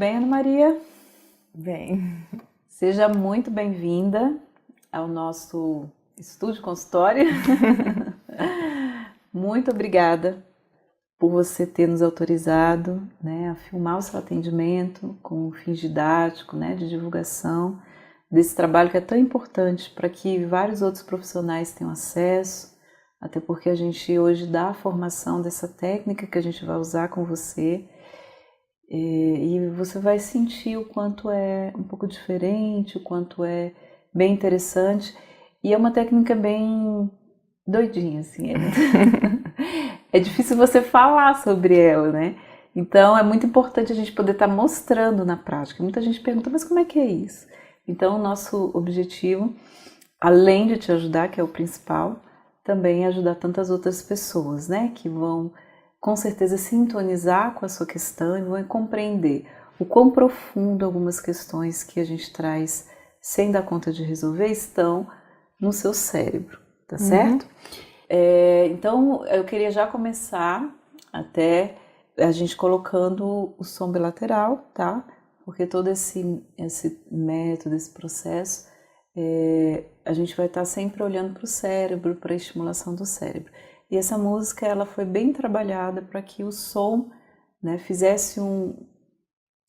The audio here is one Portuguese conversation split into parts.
bem, Ana Maria? Bem, Seja muito bem-vinda ao nosso estúdio consultório. Muito obrigada por você ter nos autorizado, né, a filmar o seu atendimento com fins didáticos, né, de divulgação desse trabalho que é tão importante para que vários outros profissionais tenham acesso, até porque a gente hoje dá a formação dessa técnica que a gente vai usar com você. E você vai sentir o quanto é um pouco diferente, o quanto é bem interessante. E é uma técnica bem doidinha, assim. É difícil você falar sobre ela, né? Então é muito importante a gente poder estar mostrando na prática. Muita gente pergunta, mas como é que é isso? Então o nosso objetivo, além de te ajudar, que é o principal, também é ajudar tantas outras pessoas, né? Que vão com certeza sintonizar com a sua questão e vão compreender o quão profundo algumas questões que a gente traz sem dar conta de resolver estão no seu cérebro, tá certo? Então eu queria já começar até a gente colocando o som bilateral, tá? Porque todo esse método, esse processo, a gente vai estar sempre olhando para o cérebro, para a estimulação do cérebro. E essa música ela foi bem trabalhada para que o som, né, fizesse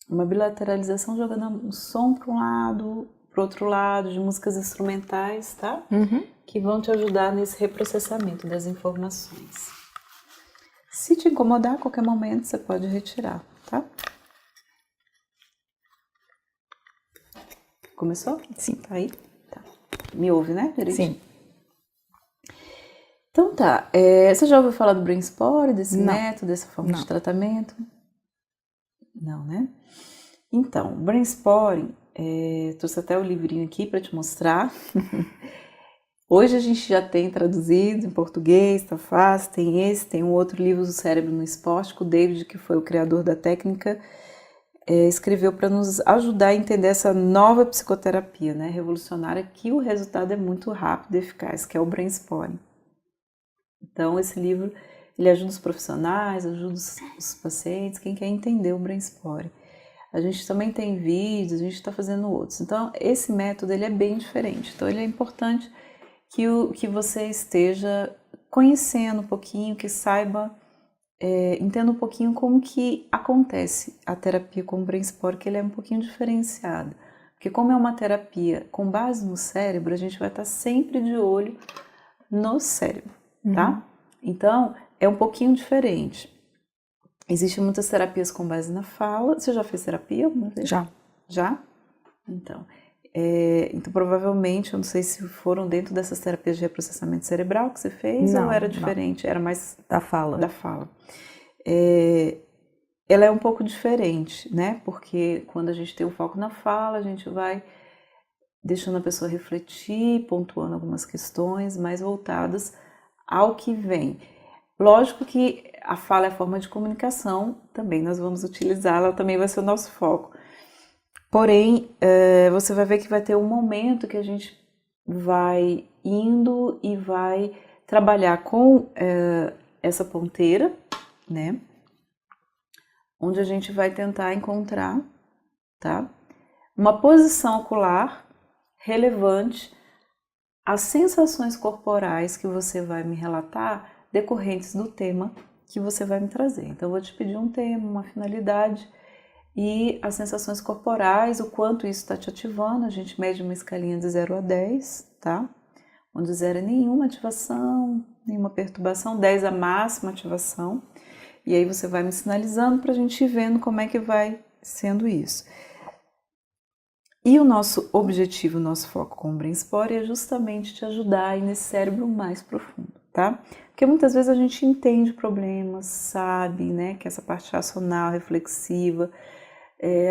uma bilateralização, jogando o som para um lado, para o outro lado, de músicas instrumentais, tá? Que vão te ajudar nesse reprocessamento das informações. Se te incomodar a qualquer momento, você pode retirar, tá? Começou? Sim. Tá aí? Tá. Me ouve, né, direitinho? Sim. Então tá, você já ouviu falar do Brainspore, desse método, dessa forma de tratamento? Não, né? Então, Brainspore, trouxe até o livrinho aqui para te mostrar. Hoje a gente já tem traduzido em português, tá fácil, tem um outro livro, O Cérebro no Esporte, que o David, que foi o criador da técnica, escreveu para nos ajudar a entender essa nova psicoterapia, né, revolucionária, que o resultado é muito rápido e eficaz, que é o Brainspore. Então, esse livro, ele ajuda os profissionais, ajuda os pacientes, quem quer entender o Brainspore. A gente também tem vídeos, a gente está fazendo outros. Então, esse método, ele é bem diferente. Então, ele é importante que você esteja conhecendo um pouquinho, que saiba, entenda um pouquinho como que acontece a terapia com o Brainspore, que ele é um pouquinho diferenciado. Porque como é uma terapia com base no cérebro, a gente vai estar sempre de olho no cérebro. Tá? Então, é um pouquinho diferente. Existem muitas terapias com base na fala. Você já fez terapia alguma vez? Já. Já? Então, provavelmente, eu não sei se foram dentro dessas terapias de reprocessamento cerebral que você fez ou era diferente? Era mais da fala. Da fala. Ela é um pouco diferente, né? Porque quando a gente tem o foco na fala, a gente vai deixando a pessoa refletir, pontuando algumas questões mais voltadas ao que vem. Lógico que a fala é a forma de comunicação, também nós vamos utilizá-la, também vai ser o nosso foco. Porém, você vai ver que vai ter um momento que a gente vai indo e vai trabalhar com essa ponteira, né? Onde a gente vai tentar encontrar, tá? Uma posição ocular relevante às sensações corporais que você vai me relatar decorrentes do tema que você vai me trazer. Então, eu vou te pedir um tema, uma finalidade e as sensações corporais, o quanto isso está te ativando. A gente mede uma escalinha de 0 a 10, tá? Onde 0 é nenhuma ativação, nenhuma perturbação, 10 a máxima ativação. E aí você vai me sinalizando para a gente ir vendo como é que vai sendo isso. E o nosso objetivo, o nosso foco com o Brainspore é justamente te ajudar a ir nesse cérebro mais profundo, tá? Porque muitas vezes a gente entende problemas, sabe, né, que essa parte racional, reflexiva,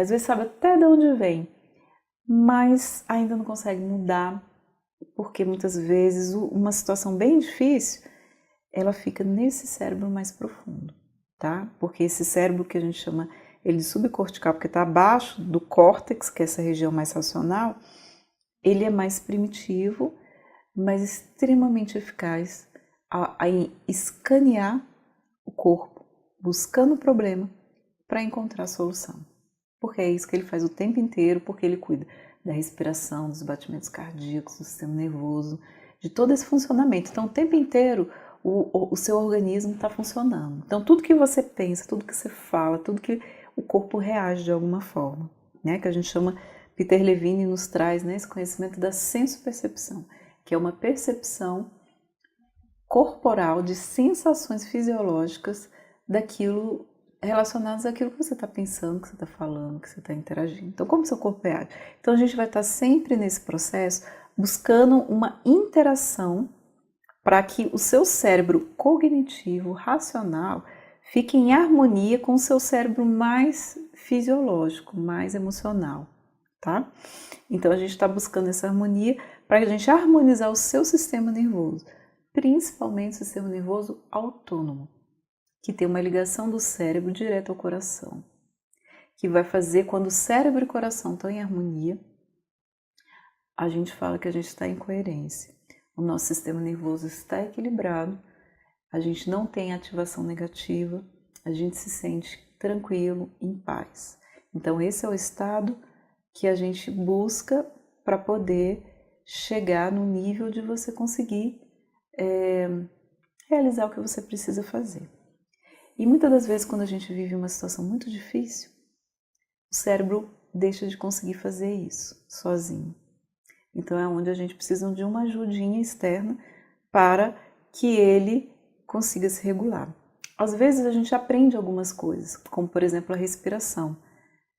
às vezes sabe até de onde vem, mas ainda não consegue mudar, porque muitas vezes uma situação bem difícil, ela fica nesse cérebro mais profundo, tá? Porque esse cérebro que a gente chama ele subcortical, porque está abaixo do córtex, que é essa região mais racional, ele é mais primitivo, mas extremamente eficaz a escanear o corpo, buscando o problema para encontrar a solução, porque é isso que ele faz o tempo inteiro, porque ele cuida da respiração, dos batimentos cardíacos, do sistema nervoso, de todo esse funcionamento. Então, o tempo inteiro, o seu organismo está funcionando. Então, tudo que você pensa, tudo que você fala, tudo que o corpo reage de alguma forma, né? Que a gente chama, Peter Levine nos traz, né, esse conhecimento da sensopercepção, que é uma percepção corporal de sensações fisiológicas daquilo relacionadas àquilo que você está pensando, que você está falando, que você está interagindo. Então, como seu corpo reage? Então, a gente vai estar sempre nesse processo buscando uma interação para que o seu cérebro cognitivo, racional, fique em harmonia com o seu cérebro mais fisiológico, mais emocional, tá? Então, a gente está buscando essa harmonia para a gente harmonizar o seu sistema nervoso, principalmente o sistema nervoso autônomo, que tem uma ligação do cérebro direto ao coração, que vai fazer, quando o cérebro e o coração estão em harmonia, a gente fala que a gente está em coerência. O nosso sistema nervoso está equilibrado, a gente não tem ativação negativa, a gente se sente tranquilo, em paz. Então, esse é o estado que a gente busca para poder chegar no nível de você conseguir realizar o que você precisa fazer. E muitas das vezes, quando a gente vive uma situação muito difícil, o cérebro deixa de conseguir fazer isso sozinho. Então é onde a gente precisa de uma ajudinha externa para que ele consiga se regular. Às vezes a gente aprende algumas coisas, como por exemplo a respiração,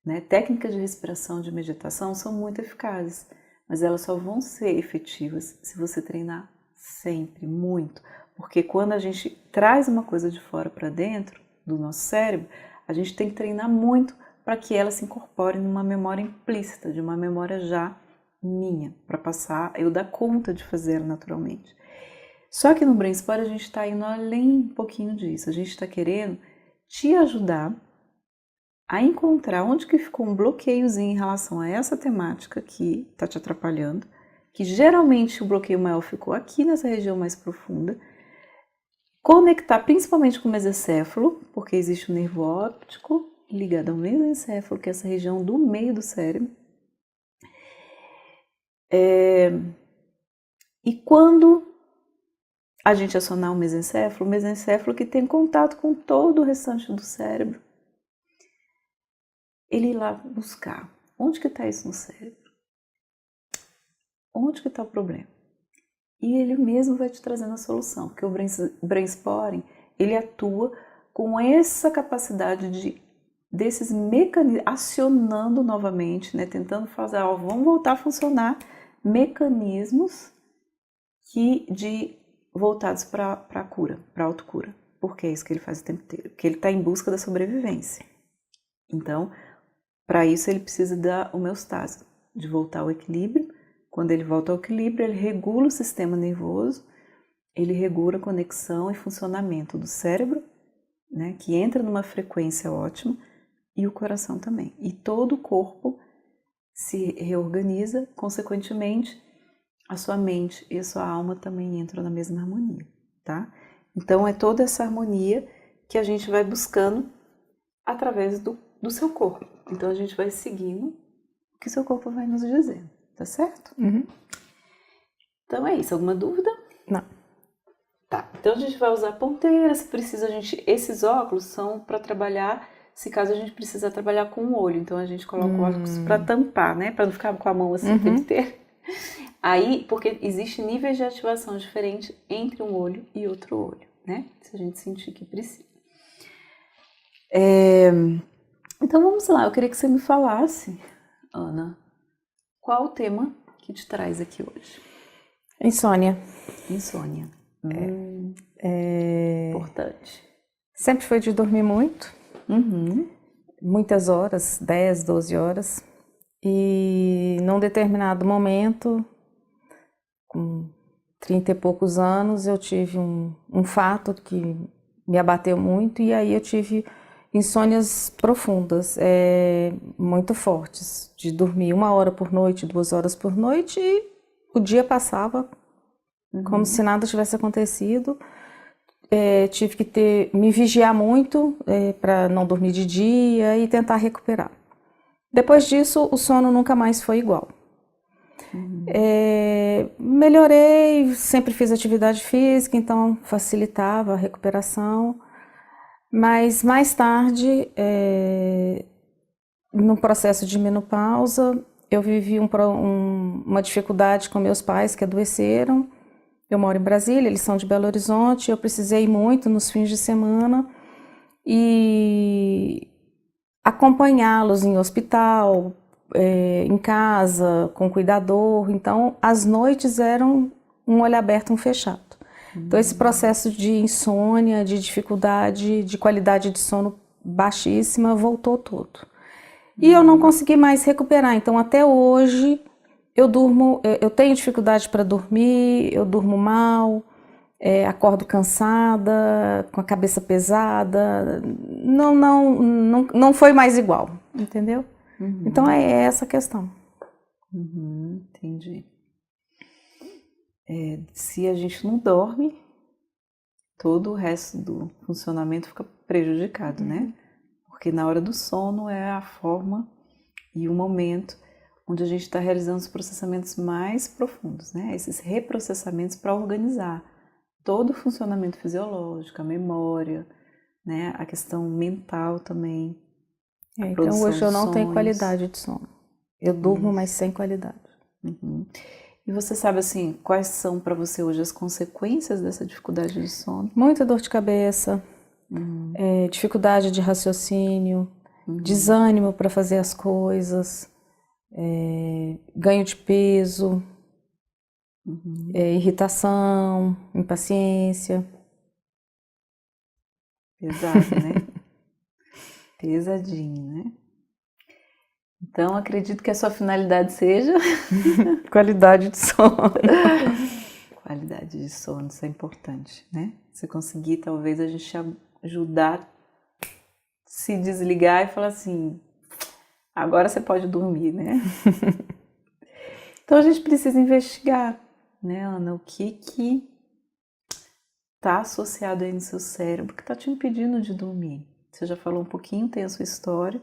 né? Técnicas de respiração, de meditação são muito eficazes, mas elas só vão ser efetivas se você treinar sempre, muito. Porque quando a gente traz uma coisa de fora para dentro do nosso cérebro, a gente tem que treinar muito para que ela se incorpore numa memória implícita, de uma memória já minha, para passar, eu dar conta de fazer ela naturalmente. Só que no Brainsport a gente está indo além um pouquinho disso, a gente está querendo te ajudar a encontrar onde que ficou um bloqueiozinho em relação a essa temática que está te atrapalhando, que geralmente o bloqueio maior ficou aqui nessa região mais profunda, conectar principalmente com o mesencéfalo, porque existe o nervo óptico ligado ao mesencéfalo, que é essa região do meio do cérebro. E quando a gente acionar o mesencéfalo que tem contato com todo o restante do cérebro, ele ir lá buscar onde que está isso no cérebro, onde que está o problema. E ele mesmo vai te trazendo a solução, porque o Brainsporting, ele atua com essa capacidade desses mecanismos, acionando novamente, né, tentando fazer, vamos voltar a funcionar, mecanismos voltados para a cura, para a autocura. Porque é isso que ele faz o tempo inteiro, porque ele está em busca da sobrevivência. Então, para isso ele precisa da homeostase, de voltar ao equilíbrio. Quando ele volta ao equilíbrio, ele regula o sistema nervoso, ele regula a conexão e funcionamento do cérebro, né, que entra numa frequência ótima, e o coração também. E todo o corpo se reorganiza, consequentemente, a sua mente e a sua alma também entram na mesma harmonia, tá? Então, é toda essa harmonia que a gente vai buscando através do seu corpo. Então, a gente vai seguindo o que seu corpo vai nos dizendo, tá certo? Uhum. Então, é isso. Alguma dúvida? Não. Tá. Então, a gente vai usar ponteira, se precisa, esses óculos são para trabalhar, se caso a gente precisar trabalhar com o olho. Então, a gente coloca o óculos para tampar, né? Para não ficar com a mão assim o tempo inteiro. Aí, porque existem níveis de ativação diferentes entre um olho e outro olho, né? Se a gente sentir que precisa. Então, vamos lá. Eu queria que você me falasse, Ana, qual o tema que te traz aqui hoje? Insônia. Insônia. Importante. Sempre foi de dormir muito. Uhum. Muitas horas, 10, 12 horas. E num determinado momento, com 30 e poucos anos, eu tive um fato que me abateu muito, e aí eu tive insônias profundas, muito fortes, de dormir 1 hora por noite, 2 horas por noite, e o dia passava como se nada tivesse acontecido. Tive que me vigiar muito para não dormir de dia e tentar recuperar. Depois disso, o sono nunca mais foi igual. Melhorei, sempre fiz atividade física, então facilitava a recuperação. Mas mais tarde, no processo de menopausa, eu vivi uma dificuldade com meus pais que adoeceram. Eu moro em Brasília, eles são de Belo Horizonte, eu precisei muito nos fins de semana e acompanhá-los em hospital, em casa, com cuidador. Então, as noites eram um olho aberto, um fechado. Então, esse processo de insônia, de dificuldade, de qualidade de sono baixíssima, voltou todo. E eu não consegui mais recuperar. Então, até hoje, eu tenho dificuldade para dormir, eu durmo mal, acordo cansada, com a cabeça pesada. Não foi mais igual, entendeu? Então, é essa a questão. Entendi. Se a gente não dorme, todo o resto do funcionamento fica prejudicado, né? Porque na hora do sono é a forma e o momento onde a gente está realizando os processamentos mais profundos, né? Esses reprocessamentos para organizar todo o funcionamento fisiológico, a memória, né? A questão mental também. Então hoje eu não tenho qualidade de sono. Eu durmo, mas sem qualidade. E você sabe, assim, quais são para você hoje as consequências dessa dificuldade de sono? Muita dor de cabeça, dificuldade de raciocínio, desânimo para fazer as coisas, ganho de peso, irritação, impaciência. Pesado, né? Pesadinho, né? Então, acredito que a sua finalidade seja qualidade de sono. Qualidade de sono, isso é importante, né? Se conseguir, talvez a gente ajudar a se desligar e falar assim, agora você pode dormir, né? Então a gente precisa investigar, né, Ana, o que está associado aí no seu cérebro que está te impedindo de dormir. Você já falou um pouquinho, tem a sua história.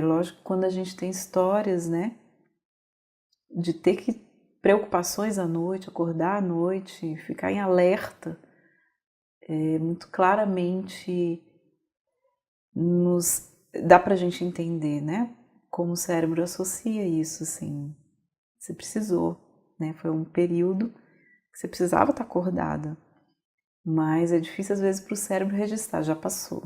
Lógico que quando a gente tem histórias, né, de ter que preocupações à noite, acordar à noite, ficar em alerta, muito claramente dá pra gente entender, né, como o cérebro associa isso, assim. Você precisou, né, foi um período que você precisava estar acordada, mas é difícil às vezes para o cérebro registrar, já passou,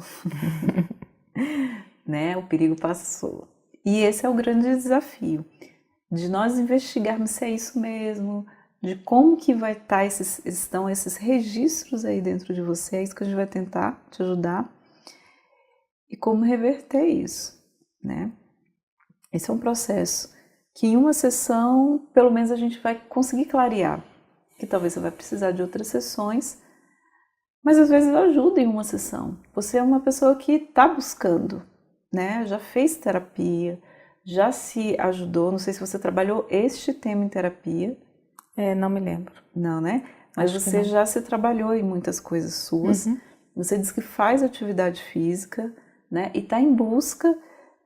né, o perigo passou. E esse é o grande desafio, de nós investigarmos se é isso mesmo, de como que vai estar estão esses registros aí dentro de você, é isso que a gente vai tentar te ajudar, e como reverter isso, né? Esse é um processo que em uma sessão, pelo menos a gente vai conseguir clarear, que talvez você vai precisar de outras sessões, mas às vezes ajuda em uma sessão. Você é uma pessoa que está buscando, né? Já fez terapia, já se ajudou, não sei se você trabalhou este tema em terapia. Não me lembro. Não, né? Mas Acho você já se trabalhou em muitas coisas suas. Você diz que faz atividade física, né? E está em busca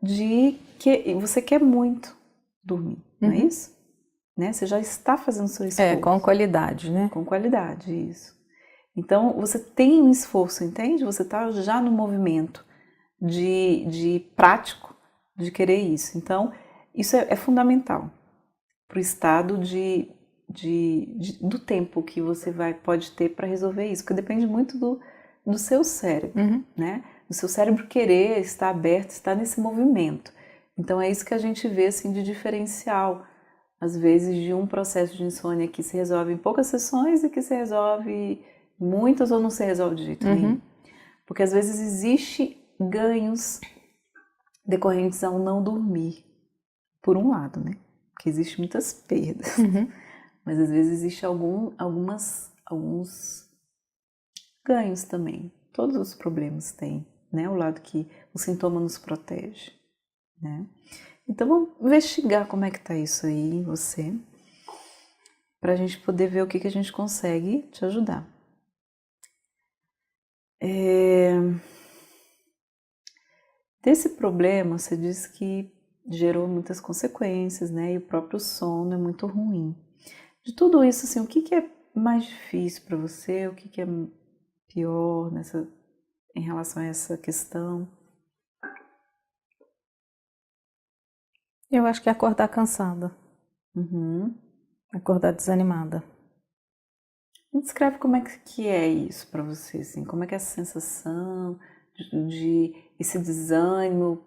de que você quer muito dormir, não é isso? Né? Você já está fazendo seu esforço. Com qualidade, né? Com qualidade, isso. Então, você tem um esforço, entende? Você está já no movimento de prático de querer isso. Então, isso é fundamental para o estado do tempo que você pode ter para resolver isso, porque depende muito do seu cérebro, né? Do seu cérebro querer estar aberto, estar nesse movimento. Então, é isso que a gente vê assim, de diferencial, às vezes, de um processo de insônia que se resolve em poucas sessões e que se resolve muitas ou não se resolve de jeito nenhum. Porque às vezes existe ganhos decorrentes ao não dormir, por um lado, né? Porque existe muitas perdas, mas às vezes existe alguns ganhos também. Todos os problemas têm, né? O lado que o sintoma nos protege, né? Então vamos investigar como é que tá isso aí em você, para a gente poder ver o que a gente consegue te ajudar. Desse problema, você disse que gerou muitas consequências, né? E o próprio sono é muito ruim. De tudo isso, assim, o que é mais difícil para você? O que é pior em relação a essa questão? Eu acho que é acordar cansada, Uhum. acordar desanimada. Me descreve como é que é isso para você, assim, como é que é essa sensação de esse desânimo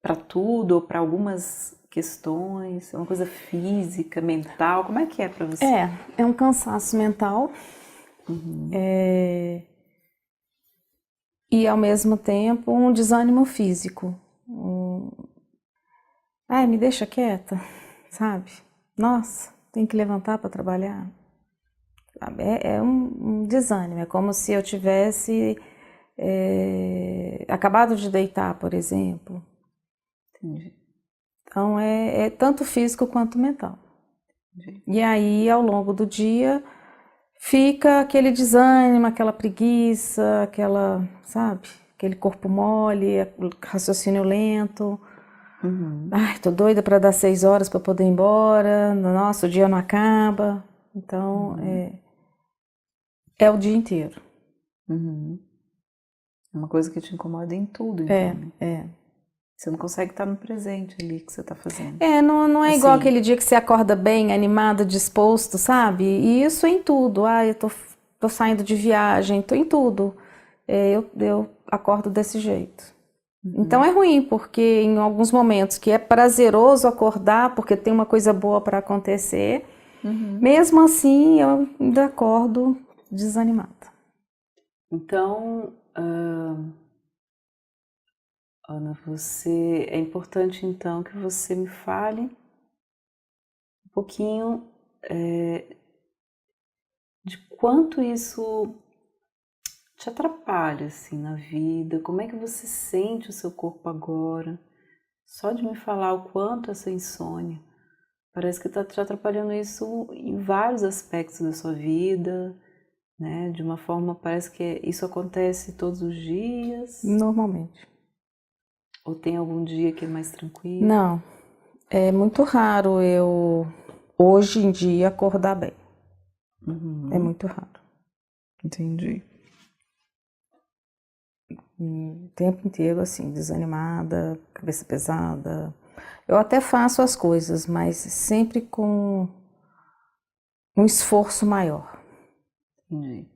para tudo ou para algumas questões? É uma coisa física, mental? Como é que é para você? É um cansaço mental e ao mesmo tempo um desânimo físico. Ai, me deixa quieta, sabe? Nossa, tem que levantar para trabalhar. É um desânimo, é como se eu tivesse acabado de deitar, por exemplo. Entendi. Então é tanto físico quanto mental. Entendi. E aí, ao longo do dia, fica aquele desânimo, aquela preguiça, sabe? Aquele corpo mole, raciocínio lento. Uhum. Ai, tô doida para dar 6 horas para poder ir embora. Nossa, o dia não acaba. Então, é o dia inteiro. Uhum. É uma coisa que te incomoda em tudo, então, né? Você não consegue estar no presente ali que você está fazendo. Não é Assim, igual aquele dia que você acorda bem, animado, disposto, sabe? E isso em tudo. Ah, eu tô saindo de viagem, tô em tudo. Eu acordo desse jeito. Então é ruim, porque em alguns momentos que é prazeroso acordar, porque tem uma coisa boa para acontecer, mesmo assim eu ainda acordo desanimada. então, Ana, é importante então que você me fale um pouquinho de quanto isso te atrapalha assim na vida, como é que você sente o seu corpo agora? Só de me falar o quanto essa insônia parece que está te atrapalhando isso em vários aspectos da sua vida, né? De uma forma, parece que isso acontece todos os dias. Normalmente. Ou tem algum dia que é mais tranquilo? Não, é muito raro eu, hoje em dia, acordar bem. É muito raro. Entendi. O tempo inteiro, assim, desanimada, cabeça pesada. Eu até faço as coisas, mas sempre com um esforço maior. Entendi.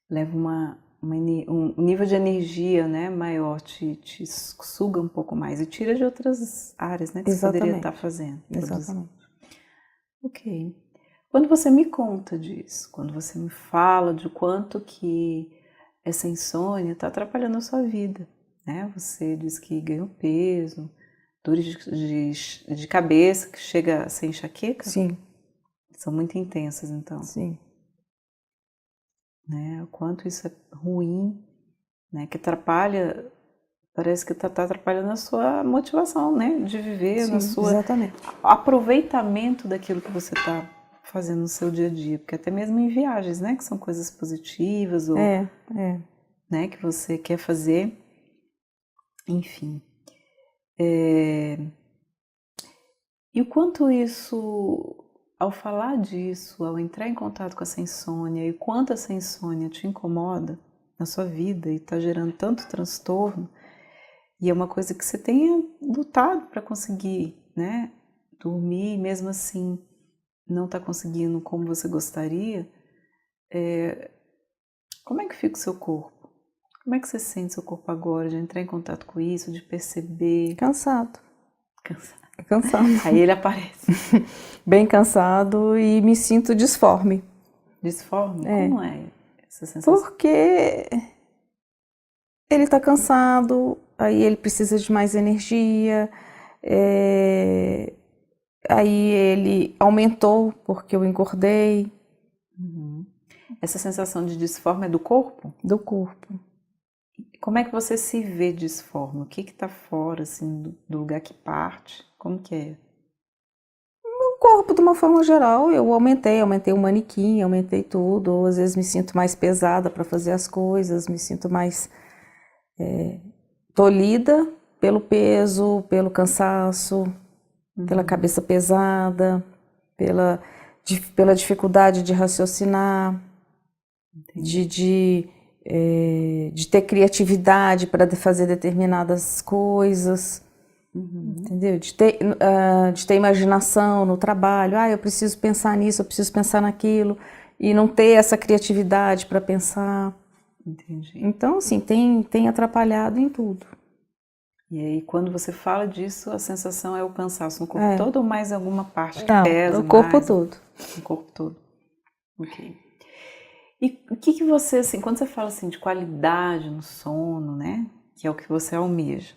Leva um nível de energia, né, maior, te suga um pouco mais e tira de outras áreas, né, que você poderia estar fazendo. Exatamente. Ok. Quando você me conta disso, quando você me fala de quanto que essa insônia está atrapalhando a sua vida, né? Você diz que ganhou peso, dores de cabeça que chega a ser enxaqueca? Sim. São muito intensas, então. Sim. Né? O quanto isso é ruim, né? Que atrapalha, parece que está atrapalhando a sua motivação, né? De viver, Sim, exatamente. aproveitamento daquilo que você está fazendo no seu dia a dia, porque até mesmo em viagens, né? Que são coisas positivas ou né? Que você quer fazer, enfim. E o quanto isso, ao falar disso, ao entrar em contato com essa insônia, e o quanto essa insônia te incomoda na sua vida e está gerando tanto transtorno, e é uma coisa que você tenha lutado para conseguir, né? Dormir, e mesmo assim não está conseguindo como você gostaria, como é que fica o seu corpo? Como é que você sente seu corpo agora, de entrar em contato com isso, de perceber? Cansado. Cansado. Aí ele aparece. Bem cansado e me sinto disforme. Disforme? Como é essa sensação? Porque ele tá cansado, aí ele precisa de mais energia, aí ele aumentou porque eu engordei. Essa sensação de disforme é do corpo? Do corpo. Como é que você se vê disforme? O que está fora, assim, do lugar que parte? Como que é? O corpo, de uma forma geral, eu aumentei o manequim, aumentei tudo. Às vezes me sinto mais pesada para fazer as coisas, me sinto mais tolhida pelo peso, pelo cansaço, pela cabeça pesada, pela dificuldade de raciocinar, de ter criatividade para fazer determinadas coisas, entendeu? De ter imaginação no trabalho. Eu preciso pensar nisso, eu preciso pensar naquilo, e não ter essa criatividade para pensar. Entendi. Então, assim, tem atrapalhado em tudo. E aí, quando você fala disso, a sensação é o cansaço no corpo todo ou mais alguma parte que Não, pesa o corpo mais? todo. O corpo todo. Ok. E o que você, assim, quando você fala assim de qualidade no sono, né, que é o que você almeja,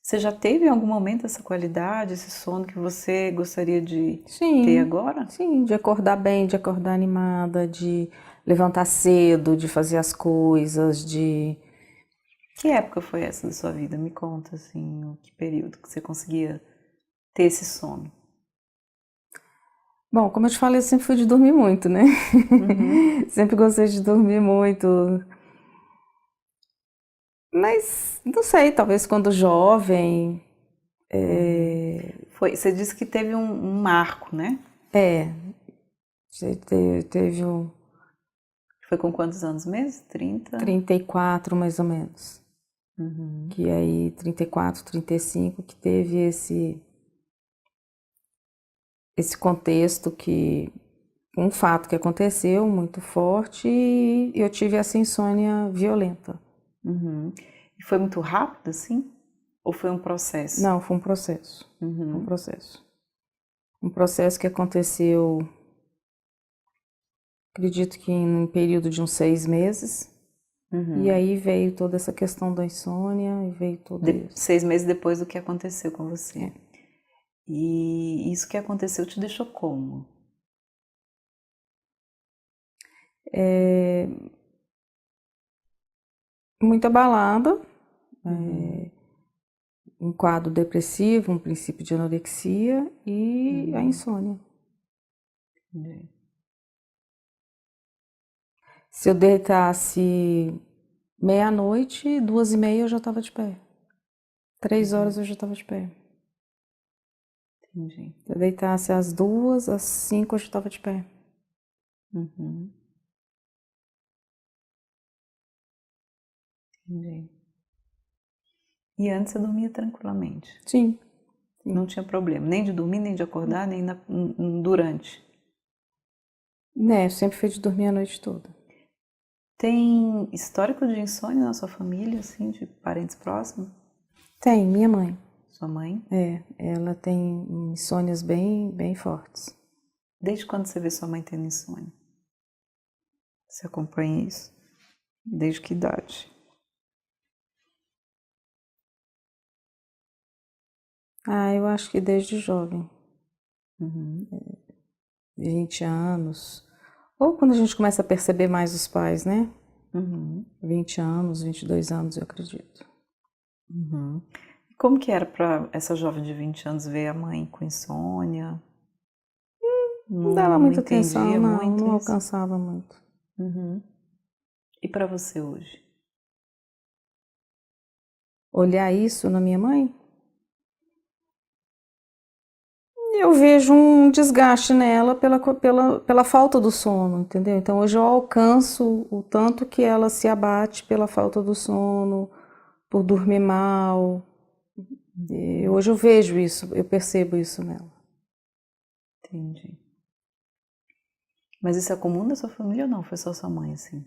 você já teve em algum momento essa qualidade, esse sono que você gostaria de ter agora? Sim, de acordar bem, de acordar animada, de levantar cedo, de fazer as coisas, de... Que época foi essa da sua vida? Me conta, assim, que período que você conseguia ter esse sono. Bom, como eu te falei, eu sempre fui de dormir muito, né? Sempre gostei de dormir muito. Mas, não sei, talvez quando jovem... Você disse que teve um marco, né? Teve um Foi com quantos anos mesmo? 30? 34, mais ou menos. Que aí, 34, 35, que teve esse contexto um fato que aconteceu muito forte e eu tive essa insônia violenta. E foi muito rápido, assim? Ou foi um processo? Não, foi um processo. Um processo. Um processo que aconteceu, acredito que em um período de uns 6 meses. E aí veio toda essa questão da insônia e veio tudo isso. 6 meses depois do que aconteceu com você. E isso que aconteceu te deixou como? Muito abalada, um quadro depressivo, um princípio de anorexia e a insônia. Entendi. Se eu deitasse meia-noite, 2h30 eu já estava de pé. 3 horas eu já estava de pé. Entendi. Se eu deitasse às 2, às 5 eu já estava de pé. Entendi. E antes você dormia tranquilamente? Sim. Não tinha problema, nem de dormir, nem de acordar, nem durante? Né, eu sempre fui de dormir a noite toda. Tem histórico de insônia na sua família, assim, de parentes próximos? Tem, minha mãe. Sua mãe? Ela tem insônias bem, bem fortes. Desde quando você vê sua mãe tendo insônia? Você acompanha isso? Desde que idade? Eu acho que desde jovem. 20 anos. Ou quando a gente começa a perceber mais os pais, né? 20 anos, 22 anos, eu acredito. E como que era para essa jovem de 20 anos ver a mãe com insônia? Não dava muita atenção, não muito isso? alcançava muito. E para você hoje? Olhar isso na minha mãe? Eu vejo um desgaste nela pela falta do sono, entendeu? Então hoje eu alcanço o tanto que ela se abate pela falta do sono, por dormir mal. E hoje eu vejo isso, eu percebo isso nela. Entendi. Mas isso é comum da sua família ou não? Foi só sua mãe, assim?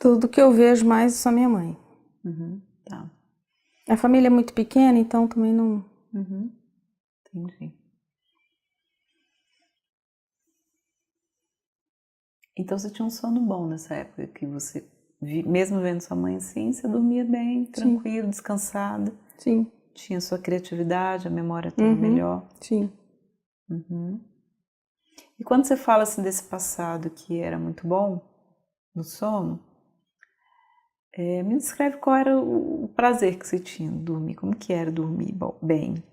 Tudo que eu vejo mais é só minha mãe. Tá. A família é muito pequena, então também não... Entendi. Então você tinha um sono bom nessa época, que você, mesmo vendo sua mãe assim, você dormia bem, tranquilo, descansada. Sim. Tinha sua criatividade, a memória estava melhor. Sim. E quando você fala assim desse passado que era muito bom no sono, me descreve qual era o prazer que você tinha em dormir, como que era dormir bem.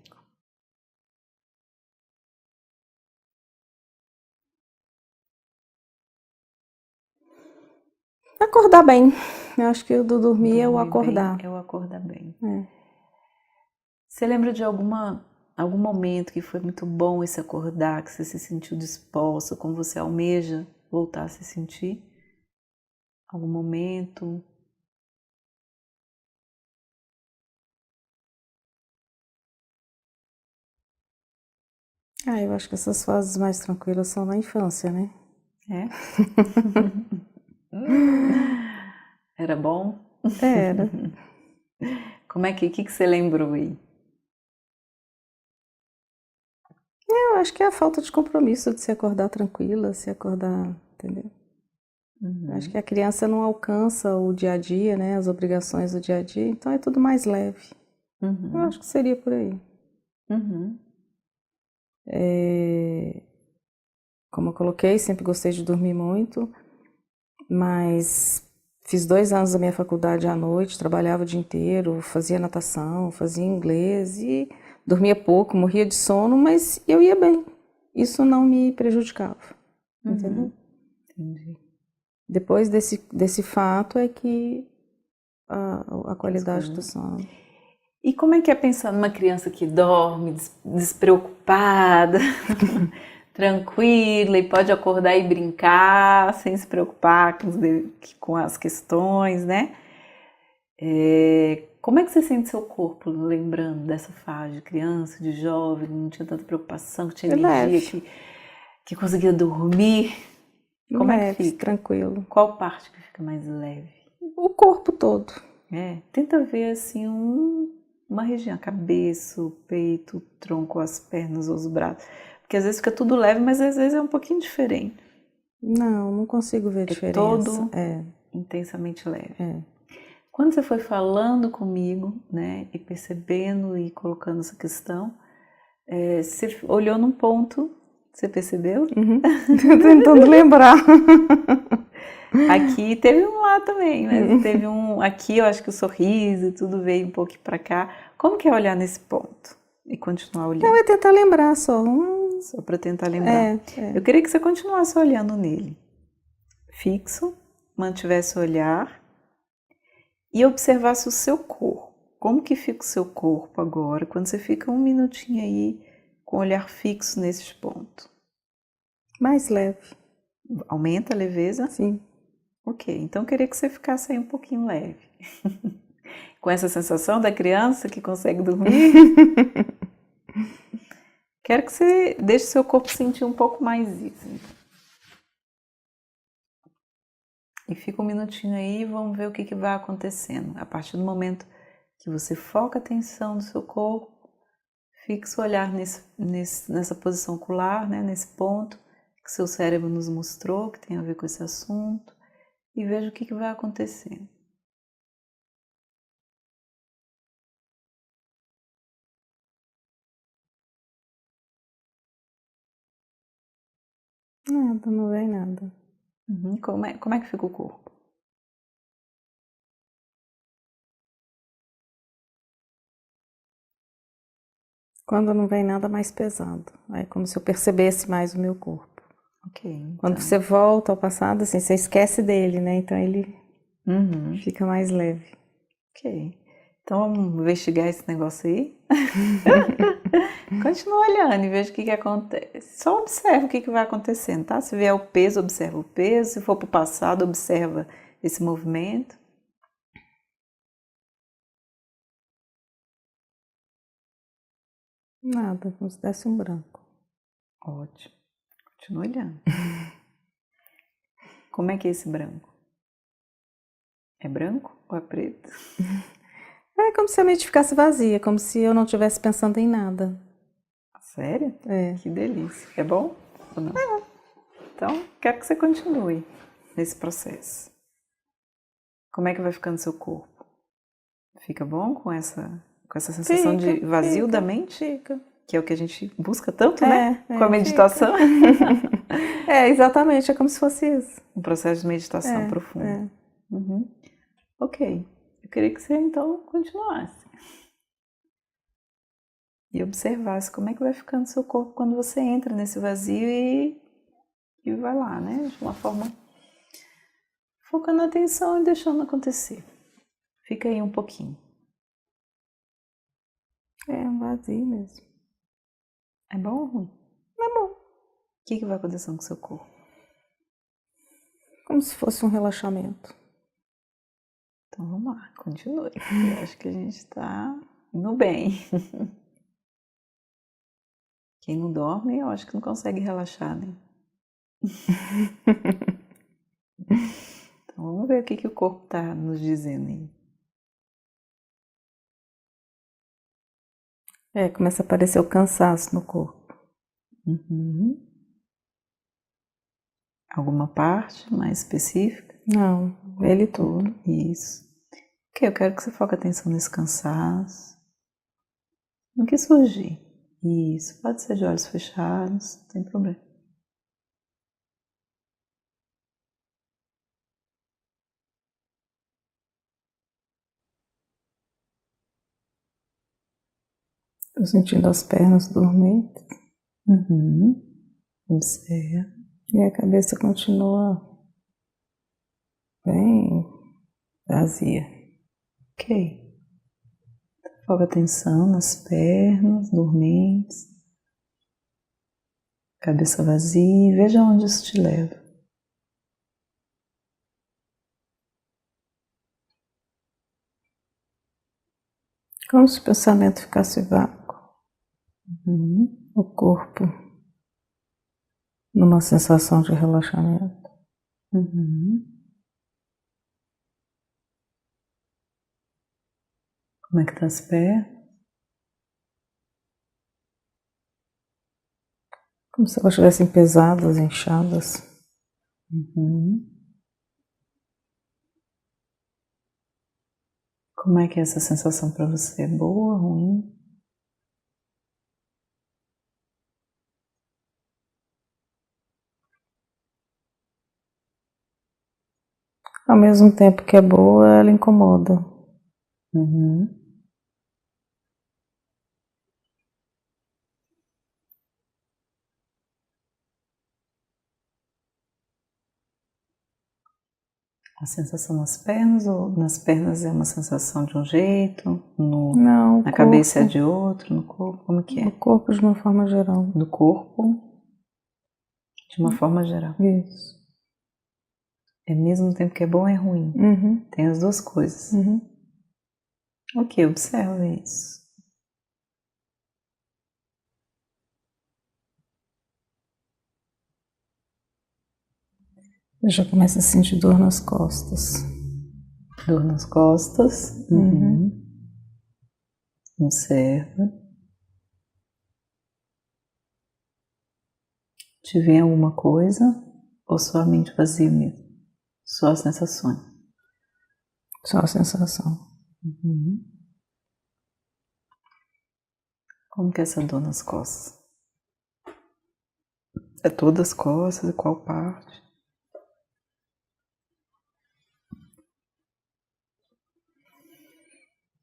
Acordar bem. Eu acho que o do dormir é o Dormir acordar. bem é o acordar bem. É. Você lembra de algum momento que foi muito bom esse acordar, que você se sentiu disposta, como você almeja voltar a se sentir? Algum momento? Eu acho que essas fases mais tranquilas são na infância, né? É? Era bom? Era. Como é que você lembrou aí? Eu acho que é a falta de compromisso de se acordar tranquila, se acordar, entendeu? Acho que a criança não alcança o dia a dia, né? As obrigações do dia a dia, então é tudo mais leve. Eu acho que seria por aí. Como eu coloquei, sempre gostei de dormir muito, mas fiz 2 anos da minha faculdade à noite, trabalhava o dia inteiro, fazia natação, fazia inglês e dormia pouco, morria de sono, mas eu ia bem. Isso não me prejudicava, entendeu? Entendi. Depois desse fato é que a qualidade do sono. E como é que é pensar numa criança que dorme despreocupada, tranquila e pode acordar e brincar sem se preocupar com as questões, né? Como é que você sente seu corpo lembrando dessa fase de criança, de jovem, não tinha tanta preocupação, que tinha energia, que conseguia dormir? Como é que fica? Tranquilo. Qual parte que fica mais leve? O corpo todo. Tenta ver assim uma região, a cabeça, o peito, o tronco, as pernas, os braços. Porque às vezes fica tudo leve, mas às vezes é um pouquinho diferente. Não consigo ver diferença. Todo intensamente leve. Quando você foi falando comigo, né, e percebendo e colocando essa questão, você olhou num ponto, você percebeu? Tô tentando lembrar. Aqui teve um lá também, mas teve um aqui, eu acho que o sorriso, tudo veio um pouquinho pra cá. Como que é olhar nesse ponto e continuar olhando? Eu ia tentar lembrar só. Só para tentar lembrar. Eu queria que você continuasse olhando nele. Fixo, mantivesse o olhar e observasse o seu corpo. Como que fica o seu corpo agora, quando você fica 1 minutinho aí com o olhar fixo nesses pontos? Mais leve. Aumenta a leveza? Sim. Ok, então eu queria que você ficasse aí um pouquinho leve. Com essa sensação da criança que consegue dormir. Quero que você deixe seu corpo sentir um pouco mais isso. E fica 1 minutinho aí e vamos ver o que vai acontecendo. A partir do momento que você foca a atenção no seu corpo, fixa o olhar nessa posição ocular, né, nesse ponto que seu cérebro nos mostrou, que tem a ver com esse assunto, e veja o que vai acontecendo. Nada, não vem nada. Como é que fica o corpo? Quando não vem nada mais pesado. É como se eu percebesse mais o meu corpo. Ok. Então. Quando você volta ao passado, assim, você esquece dele, né? Então ele fica mais leve. Ok. Então vamos investigar esse negócio aí. Continua olhando e veja o que acontece. Só observa o que vai acontecendo, tá? Se vier o peso, observa o peso. Se for para o passado, observa esse movimento. Nada, como se desse um branco. Ótimo. Continua olhando. Como é que é esse branco? É branco ou é preto? É como se a mente ficasse vazia, como se eu não estivesse pensando em nada. Sério? É. Que delícia. É bom ou não? Então, quero que você continue nesse processo. Como é que vai ficando seu corpo? Fica bom com essa sensação de vazio da mente? Fica. Que é o que a gente busca tanto, né? Com a meditação. Exatamente, é como se fosse isso. Um processo de meditação profundo. Ok. Eu queria que você, então, continuasse. E observasse como é que vai ficando seu corpo quando você entra nesse vazio e vai lá, né? De uma forma focando a atenção e deixando acontecer. Fica aí um pouquinho. É um vazio mesmo. É bom ou ruim? É bom. O que vai acontecendo com o seu corpo? Como se fosse um relaxamento. Então vamos lá, continue. Eu acho que a gente está indo bem. Quem não dorme, eu acho que não consegue relaxar, né? Então vamos ver o que o corpo está nos dizendo aí. Começa a aparecer o cansaço no corpo. Uhum. Alguma parte mais específica? Não, ele todo. Isso. Ok, eu quero que você foque a atenção nesse cansaço. No que surgir. Isso, pode ser de olhos fechados, não tem problema. Estou sentindo as pernas dormentes. Uhum. Observa. E a cabeça continua bem vazia. Ok. Foca a atenção nas pernas dormentes. Cabeça vazia e veja onde isso te leva. Como se o pensamento ficasse vácuo. Uhum. O corpo numa sensação de relaxamento. Uhum. Como é que tá as pernas? Como se elas estivessem pesadas, inchadas. Uhum. Como é que é essa sensação para você? Boa, ruim? Ao mesmo tempo que é boa, ela incomoda. Uhum. A sensação nas pernas ou nas pernas é uma sensação de um jeito, Não, na cabeça é de outro, no corpo, como que é? No corpo de uma forma geral. No corpo, de uma forma geral. Isso. É ao mesmo tempo que é bom é ruim. Uhum. Tem as duas coisas. Uhum. Ok, observa isso. Eu já começo a sentir dor nas costas. Dor nas costas. Uhum. Observa. Te vem alguma coisa ou só a mente vazia mesmo? Só as sensações? Só a sensação. Uhum. Como que é essa dor nas costas? É todas as costas e qual parte?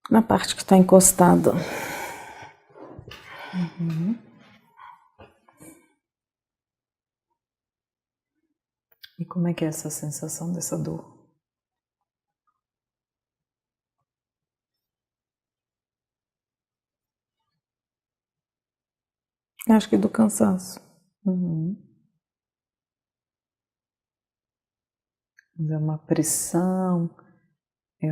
Na parte que está encostada. Uhum. E como é que é essa sensação dessa dor? Acho que do cansaço. Uhum. É uma pressão, é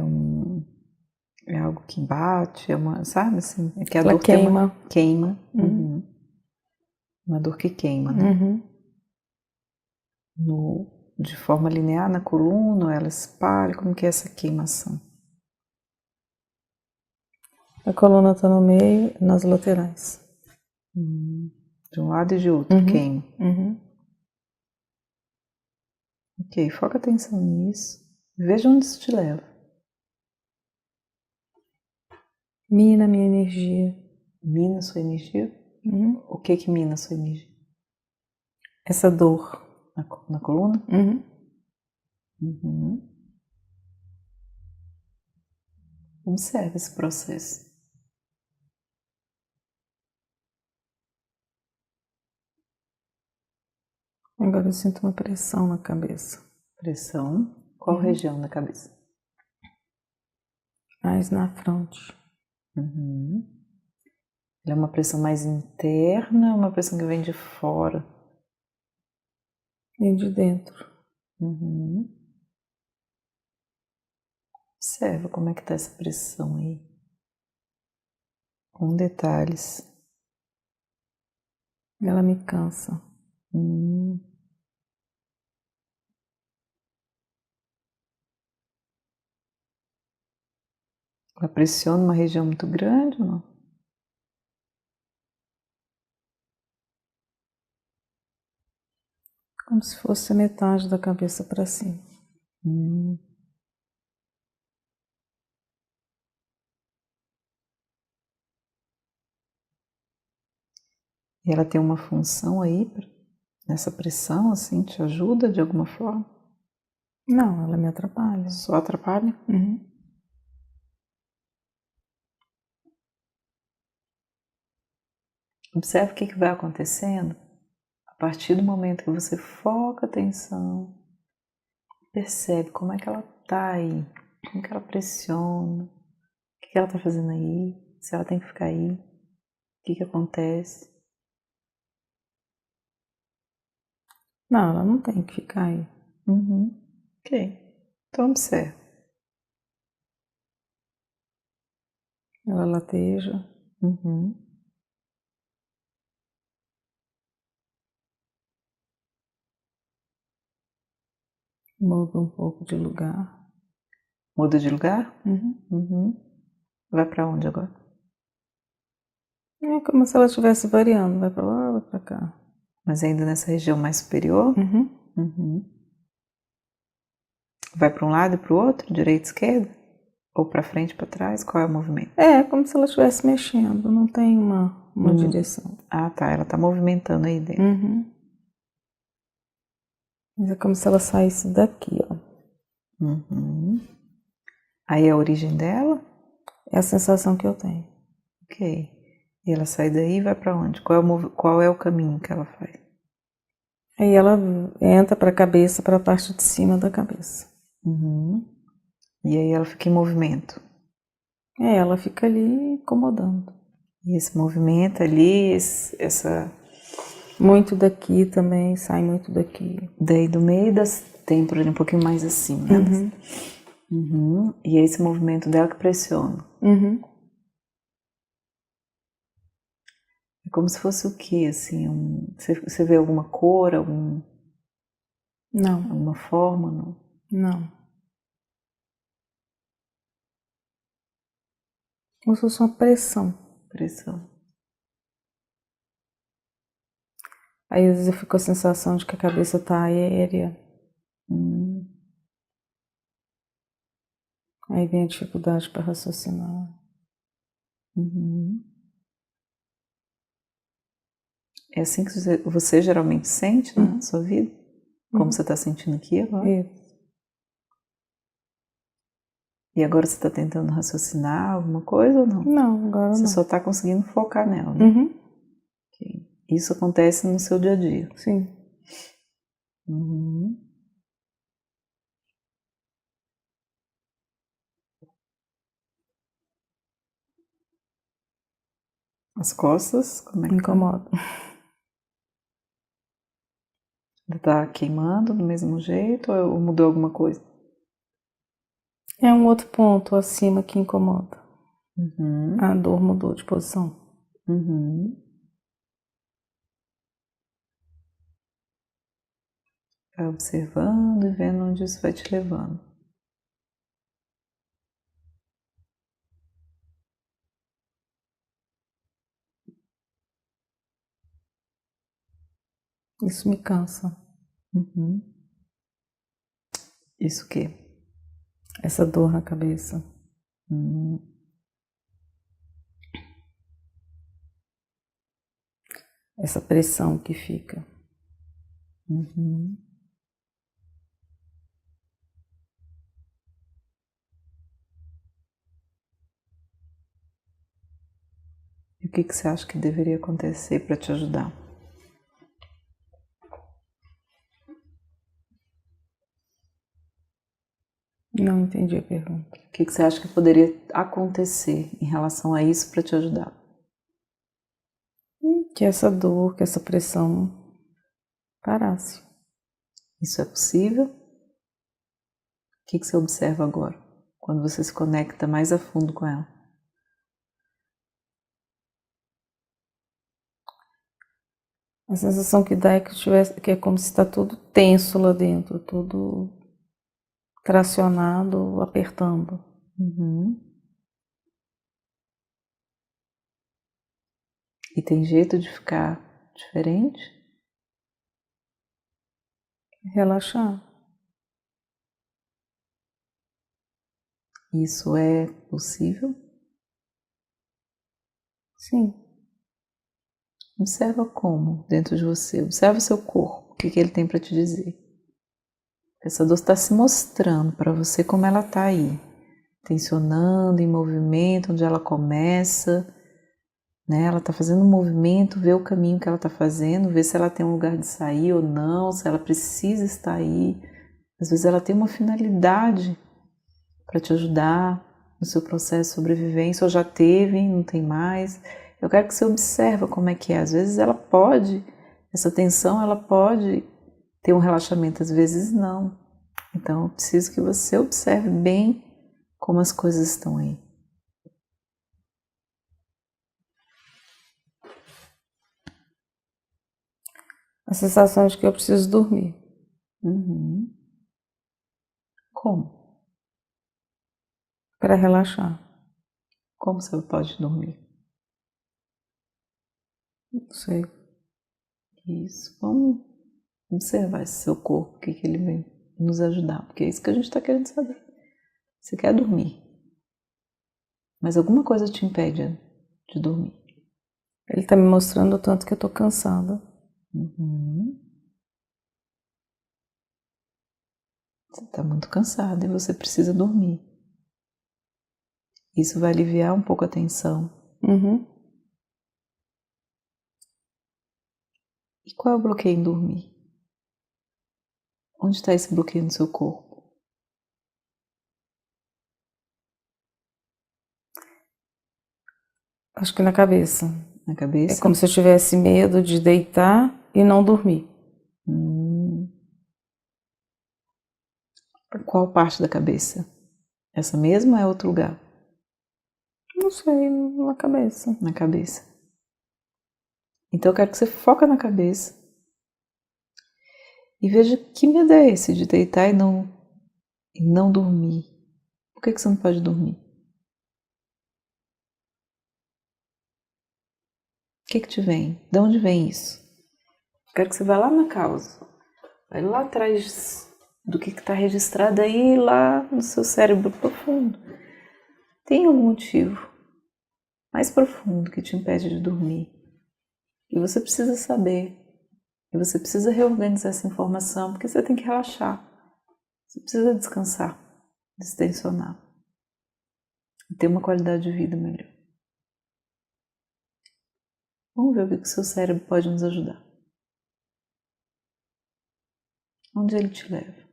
algo que bate, sabe assim? É que a Ela dor tem uma queima. queima. Uhum. Uma dor que queima, né? Uhum. De forma linear na coluna, ou ela espalha, como que é essa queimação? A coluna está no meio, nas laterais. De um lado e de outro, queima. Uhum. Ok, foca atenção nisso. Veja onde isso te leva. Mina minha energia. Mina sua energia? Uhum. O que mina sua energia? Essa dor. Na coluna? Uhum. Uhum. Observe esse processo. Agora eu sinto uma pressão na cabeça. Pressão. Qual região da cabeça? Mais na fronte. Ela é uma pressão mais interna ou uma pressão que vem de fora? Vem de dentro. Observa como é que tá essa pressão aí. Com detalhes. Ela me cansa. Ela pressiona uma região muito grande ou não? Como se fosse a metade da cabeça para cima. E ela tem uma função aí nessa pressão, assim, te ajuda de alguma forma? Não, ela me atrapalha. Só atrapalha? Observe o que vai acontecendo a partir do momento que você foca a atenção, percebe como é que ela tá aí, como que ela pressiona, o que ela tá fazendo aí, se ela tem que ficar aí, o que acontece. Não, ela não tem que ficar aí. Ok, então observe. Ela lateja. Muda um pouco de lugar. Muda de lugar? Vai pra onde agora? É como se ela estivesse variando. Vai pra lá, vai pra cá. Mas ainda nessa região mais superior? Vai para um lado e para o outro, direita, esquerda? Ou para frente, para trás? Qual é o movimento? É como se ela estivesse mexendo, não tem uma direção. Ah, tá, ela tá movimentando aí dentro. Mas é como se ela saísse daqui, ó. Aí é a origem dela? É a sensação que eu tenho. Ok. E ela sai daí e vai para onde? Qual é o caminho que ela faz? Aí ela entra para a cabeça, para a parte de cima da cabeça. E aí ela fica em movimento? É, ela fica ali incomodando. E esse movimento ali, essa... Muito daqui também, sai muito daqui. Daí do meio das têmporas, um pouquinho mais acima, né? E é esse movimento dela que pressiona. É como se fosse o quê, assim? Você vê alguma cor, Não. alguma forma? Não. Não. Como se fosse uma pressão. Pressão. Aí às vezes eu fico com a sensação de que a cabeça tá aérea. Aí vem a dificuldade para raciocinar. É assim que você geralmente sente na sua vida? Como você está sentindo aqui agora? Isso. E agora você está tentando raciocinar alguma coisa ou não? Não, agora você não. só está conseguindo focar nela, né? Okay. Isso acontece no seu dia a dia? Sim. As costas, como é que incomoda? Tá queimando do mesmo jeito ou mudou alguma coisa? É um outro ponto acima que incomoda. A dor mudou de posição. Vai observando e vendo onde isso vai te levando. Isso me cansa. Isso o quê? Essa dor na cabeça. Essa pressão que fica. E o que você acha que deveria acontecer para te ajudar? Não entendi a pergunta. O que você acha que poderia acontecer em relação a isso para te ajudar? Que essa dor, que essa pressão parasse. Isso é possível? O que você observa agora, quando você se conecta mais a fundo com ela? A sensação que dá é que é como se está tudo tenso lá dentro, tudo tracionado, apertando. E tem jeito de ficar diferente? Relaxar. Isso é possível? Sim. Observa como dentro de você, observa o seu corpo, o que ele tem para te dizer. Essa dor está se mostrando para você como ela está aí, tensionando, em movimento, onde ela começa, né? Ela está fazendo um movimento, vê o caminho que ela está fazendo, vê se ela tem um lugar de sair ou não, se ela precisa estar aí. Às vezes ela tem uma finalidade para te ajudar no seu processo de sobrevivência, ou já teve, não tem mais. Eu quero que você observe como é que é. Às vezes ela pode, essa tensão, ela pode ter um relaxamento, às vezes não. Então eu preciso que você observe bem como as coisas estão aí. A sensação de que eu preciso dormir. Como? Para relaxar. Como você pode dormir? Não sei. Isso. Vamos observar esse seu corpo, o que ele vem nos ajudar, porque é isso que a gente está querendo saber. Você quer dormir, mas alguma coisa te impede de dormir. Ele está me mostrando o tanto que eu estou cansada. Você está muito cansada e você precisa dormir. Isso vai aliviar um pouco a tensão. E qual é o bloqueio em dormir? Onde está esse bloqueio no seu corpo? Acho que na cabeça. Na cabeça? É como se eu tivesse medo de deitar e não dormir. Qual parte da cabeça? Essa mesma ou é outro lugar? Não sei, na cabeça. Na cabeça. Então eu quero que você foca na cabeça e veja que medo é esse de deitar e não dormir. Por que você não pode dormir? O que te vem? De onde vem isso? Eu quero que você vá lá na causa. Vai lá atrás do que está registrado aí, lá no seu cérebro profundo. Tem algum motivo mais profundo que te impede de dormir. E você precisa saber. E você precisa reorganizar essa informação, porque você tem que relaxar. Você precisa descansar, destensionar. E ter uma qualidade de vida melhor. Vamos ver o que o seu cérebro pode nos ajudar. Onde ele te leva?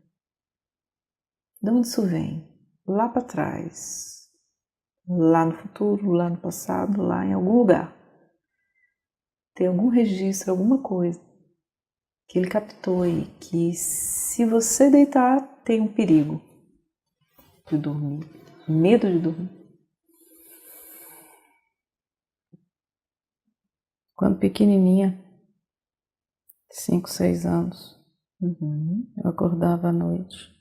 De onde isso vem? Lá para trás. Lá no futuro, lá no passado, lá em algum lugar. Tem algum registro, alguma coisa que ele captou aí, que se você deitar, tem um perigo de dormir, medo de dormir. Quando pequenininha, 5, 6 anos, eu acordava à noite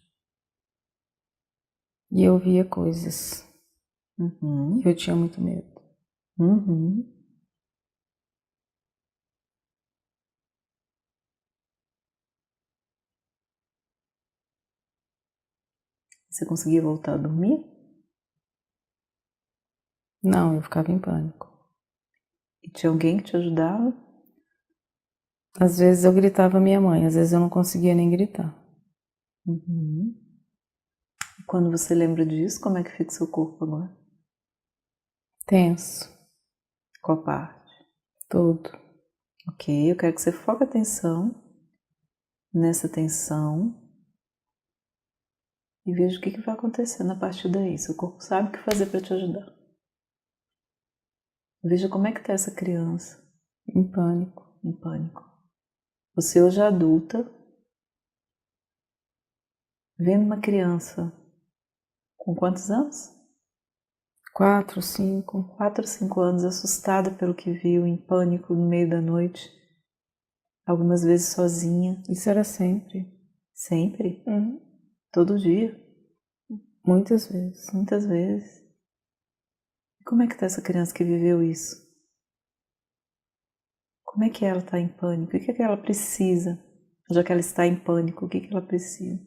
e eu via coisas. E eu tinha muito medo. Você conseguia voltar a dormir? Não, eu ficava em pânico. E tinha alguém que te ajudava? Às vezes eu gritava minha mãe, às vezes eu não conseguia nem gritar. E quando você lembra disso, como é que fica o seu corpo agora? Tenso. Qual parte? Tudo. Ok, eu quero que você foque a atenção nessa tensão E veja o que vai acontecendo a partir daí. Seu corpo sabe o que fazer para te ajudar. Veja como é que está essa criança. Em pânico. Em pânico. Você hoje é adulta, vendo uma criança com quantos anos? 4, 5. 4, 5 anos, assustada pelo que viu, em pânico no meio da noite. Algumas vezes sozinha. Isso era sempre. Sempre? Uhum. Todo dia? Muitas vezes. Muitas vezes. E como é que está essa criança que viveu isso? Como é que ela está em pânico? O que é que ela precisa? Já que ela está em pânico, o que ela precisa?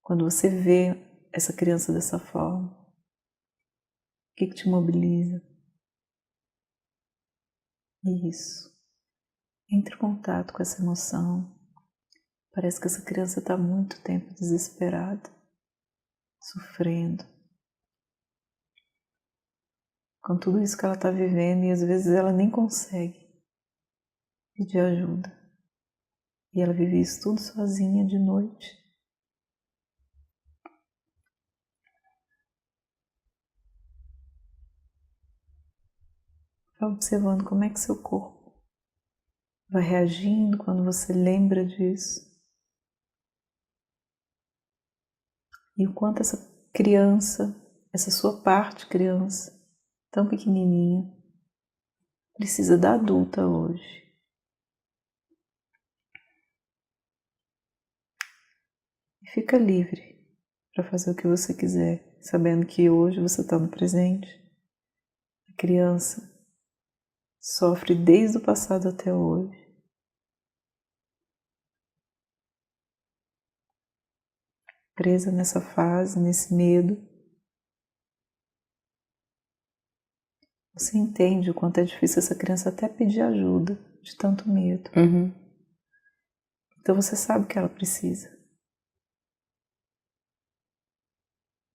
Quando você vê essa criança dessa forma, o que te mobiliza? Isso. Entre em contato com essa emoção. Parece que essa criança está há muito tempo desesperada, sofrendo, com tudo isso que ela está vivendo, e às vezes ela nem consegue pedir ajuda. E ela vive isso tudo sozinha de noite. Vai observando como é que seu corpo vai reagindo quando você lembra disso. E o quanto essa criança, essa sua parte criança, tão pequenininha, precisa da adulta hoje. E fica livre para fazer o que você quiser, sabendo que hoje você está no presente. A criança sofre desde o passado até hoje. Presa nessa fase, nesse medo. Você entende o quanto é difícil essa criança até pedir ajuda, de tanto medo. Uhum. Então você sabe o que ela precisa.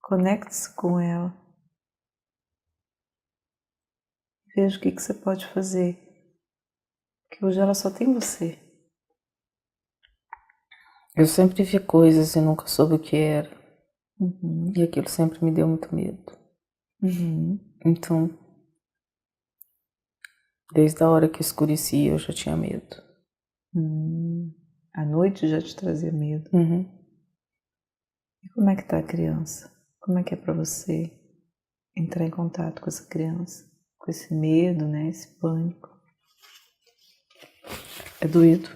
Conecte-se com ela. Veja o que você pode fazer. Porque hoje ela só tem você. Eu sempre vi coisas e nunca soube o que era. Uhum. E aquilo sempre me deu muito medo. Uhum. Então, desde a hora que escurecia, eu já tinha medo. A noite já te trazia medo. Uhum. E como é que tá a criança? Como é que é para você entrar em contato com essa criança? Com esse medo, né? Esse pânico. É doído.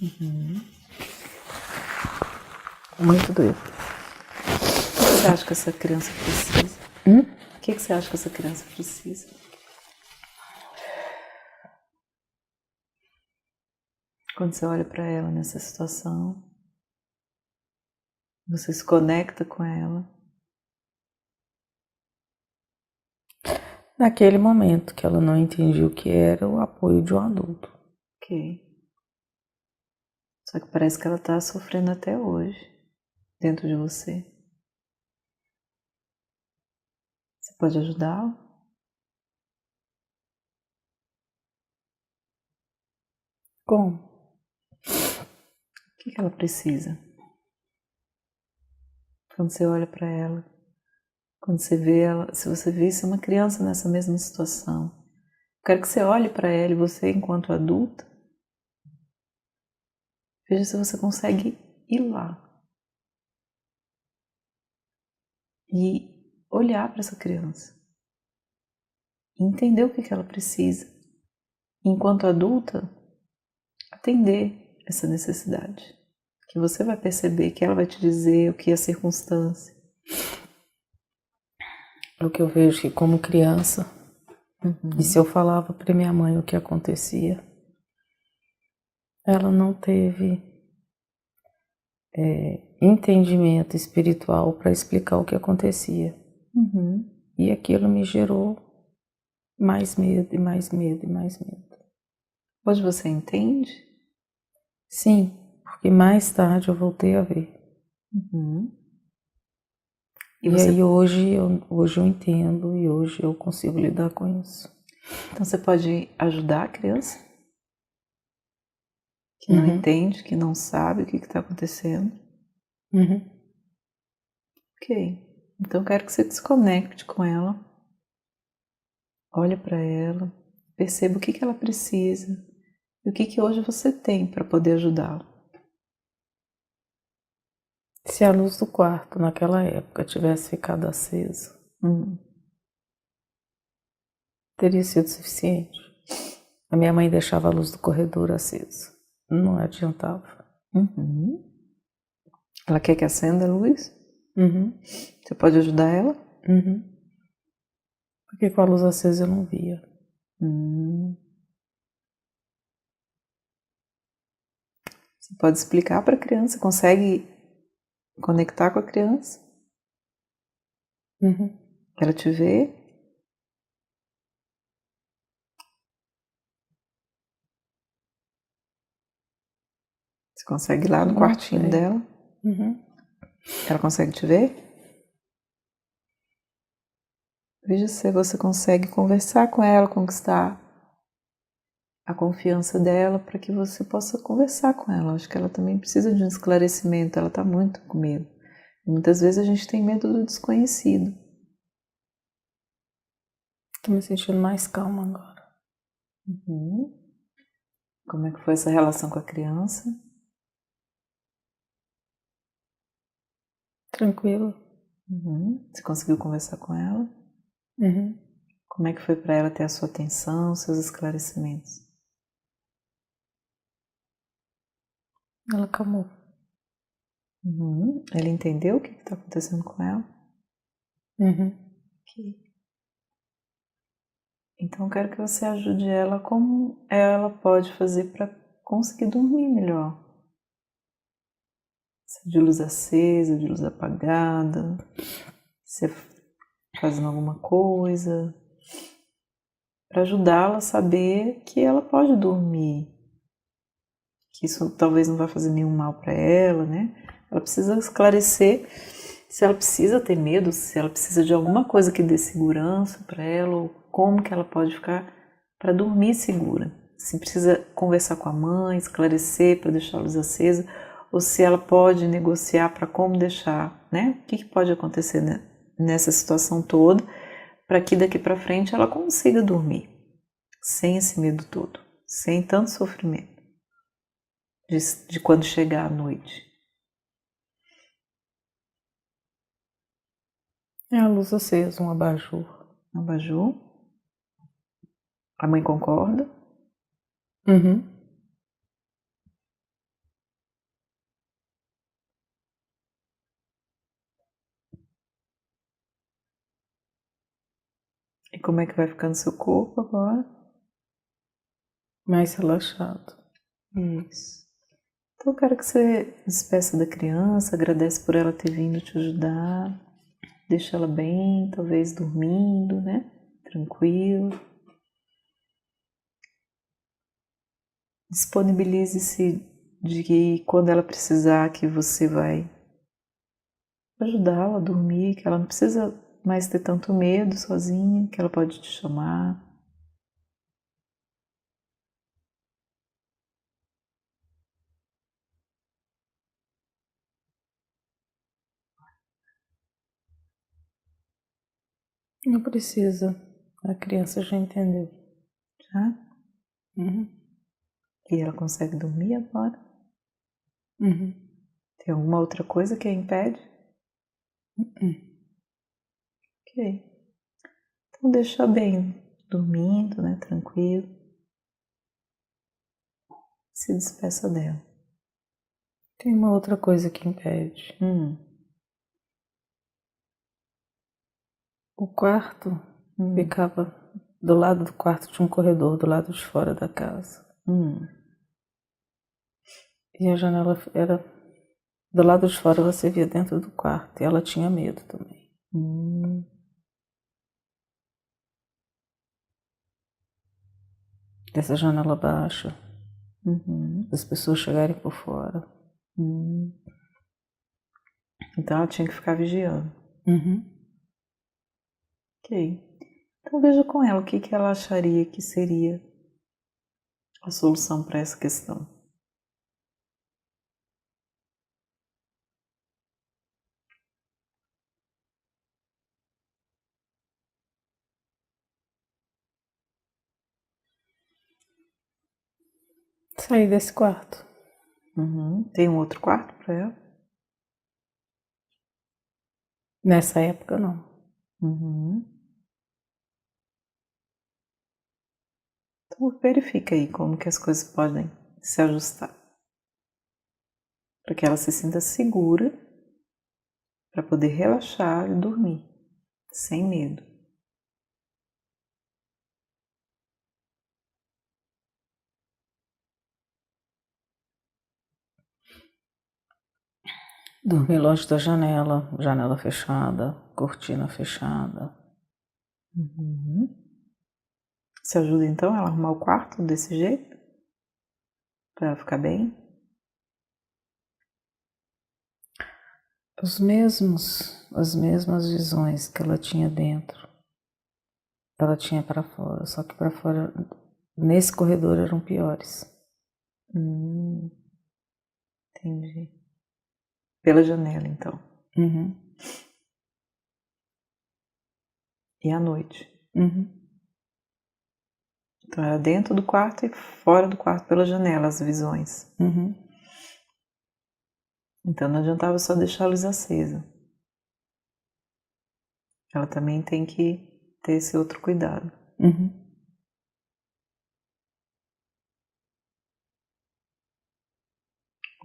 Uhum. Muito doído. O que você acha que essa criança precisa? O que você acha que essa criança precisa? Quando você olha para ela nessa situação, você se conecta com ela. Naquele momento que ela não entendia o que era o apoio de um adulto. Ok. Só que parece que ela está sofrendo até hoje, dentro de você. Você pode ajudá-la? Como? O que ela precisa? Quando você olha para ela, quando você vê ela, se você visse uma criança nessa mesma situação, quero que você olhe para ela e você, enquanto adulta, veja se você consegue ir lá e olhar para essa criança e entender o que ela precisa. Enquanto adulta, atender essa necessidade. Que você vai perceber, que ela vai te dizer o que é a circunstância. É o que eu vejo que como criança, e se eu falava para minha mãe o que acontecia, ela não teve entendimento espiritual para explicar o que acontecia. E aquilo me gerou mais medo e mais medo e mais medo. Hoje você entende? Sim, porque mais tarde eu voltei a ver. E aí hoje eu entendo e hoje eu consigo lidar com isso. Então você pode ajudar a criança que não entende, que não sabe o que está acontecendo. Ok. Então quero que você desconecte com ela. Olhe para ela. Perceba o que ela precisa. E o que hoje você tem para poder ajudá-la. Se a luz do quarto naquela época tivesse ficado acesa, teria sido suficiente. A minha mãe deixava a luz do corredor acesa. Não adiantava. Ela quer que acenda a luz? Uhum. Você pode ajudar ela? Uhum. Porque com a luz acesa eu não via. Você pode explicar para a criança? Consegue conectar com a criança? Uhum. Ela te vê? Você consegue ir lá no quartinho dela? Uhum. Ela consegue te ver? Veja se você consegue conversar com ela, conquistar a confiança dela para que você possa conversar com ela. Acho que ela também precisa de um esclarecimento, ela está muito com medo. Muitas vezes a gente tem medo do desconhecido. Estou me sentindo mais calma agora. Como é que foi essa relação com a criança? Tranquilo. Você conseguiu conversar com ela? Uhum. Como é que foi para ela ter a sua atenção, seus esclarecimentos? Ela acalmou. Ela entendeu o que está acontecendo com ela? Uhum. Ok. Então eu quero que você ajude ela como ela pode fazer para conseguir dormir melhor. Se de luz acesa, de luz apagada, se fazendo alguma coisa, para ajudá-la a saber que ela pode dormir, que isso talvez não vai fazer nenhum mal para ela, né? Ela precisa esclarecer se ela precisa ter medo, se ela precisa de alguma coisa que dê segurança para ela, ou como que ela pode ficar para dormir segura. Se precisa conversar com a mãe, esclarecer para deixar a luz acesa, ou se ela pode negociar para como deixar, né? O que pode acontecer nessa situação toda, para que daqui para frente ela consiga dormir, sem esse medo todo, sem tanto sofrimento de quando chegar a noite. É a luz acesa, um abajur. Um abajur. A mãe concorda? Uhum. E como é que vai ficando seu corpo agora? Mais relaxado. Isso. Então eu quero que você despeça da criança, agradece por ela ter vindo te ajudar, deixa ela bem, talvez dormindo, né? Tranquilo. Disponibilize-se de que quando ela precisar que você vai ajudá-la a dormir, que ela não precisa mais ter tanto medo sozinha, que ela pode te chamar. Não precisa. A criança já entendeu. Já? Uhum. E ela consegue dormir agora? Uhum. Tem alguma outra coisa que a impede? Uhum. Ok. Então deixa bem, dormindo, né? Tranquilo. Se despeça dela. Tem uma outra coisa que impede. O quarto ficava do lado do quarto de um corredor, do lado de fora da casa. E a janela era do lado de fora, você via dentro do quarto. E ela tinha medo também. Dessa janela baixa. Das pessoas chegarem por fora. Então ela tinha que ficar vigiando. Uhum. Ok. Então veja com ela o que ela acharia que seria a solução para essa questão. Saí desse quarto. Tem um outro quarto para ela? Nessa época, não. Então verifica aí como que as coisas podem se ajustar. Para que ela se sinta segura, para poder relaxar e dormir, sem medo. Dormi longe da janela, janela fechada, cortina fechada. Você ajuda então ela a arrumar o quarto desse jeito? Para ela ficar bem? As mesmas visões que ela tinha dentro, ela tinha para fora, só que para fora, nesse corredor, eram piores. Entendi. Pela janela, então. E à noite? Então era dentro do quarto e fora do quarto pela janela as visões. Então não adiantava só deixar a luz acesa. Ela também tem que ter esse outro cuidado.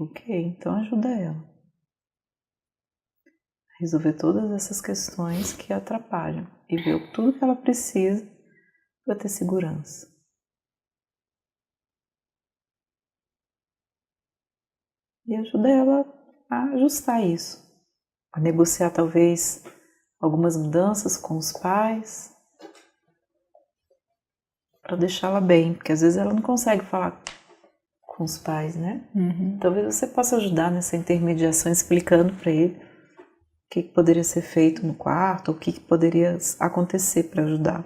Ok, então ajuda ela a resolver todas essas questões que a atrapalham e ver tudo que ela precisa para ter segurança. E ajuda ela a ajustar isso, a negociar talvez algumas mudanças com os pais, para deixá-la bem, porque às vezes ela não consegue falar com os pais, né? Talvez você possa ajudar nessa intermediação explicando para ele o que poderia ser feito no quarto, o que poderia acontecer para ajudar.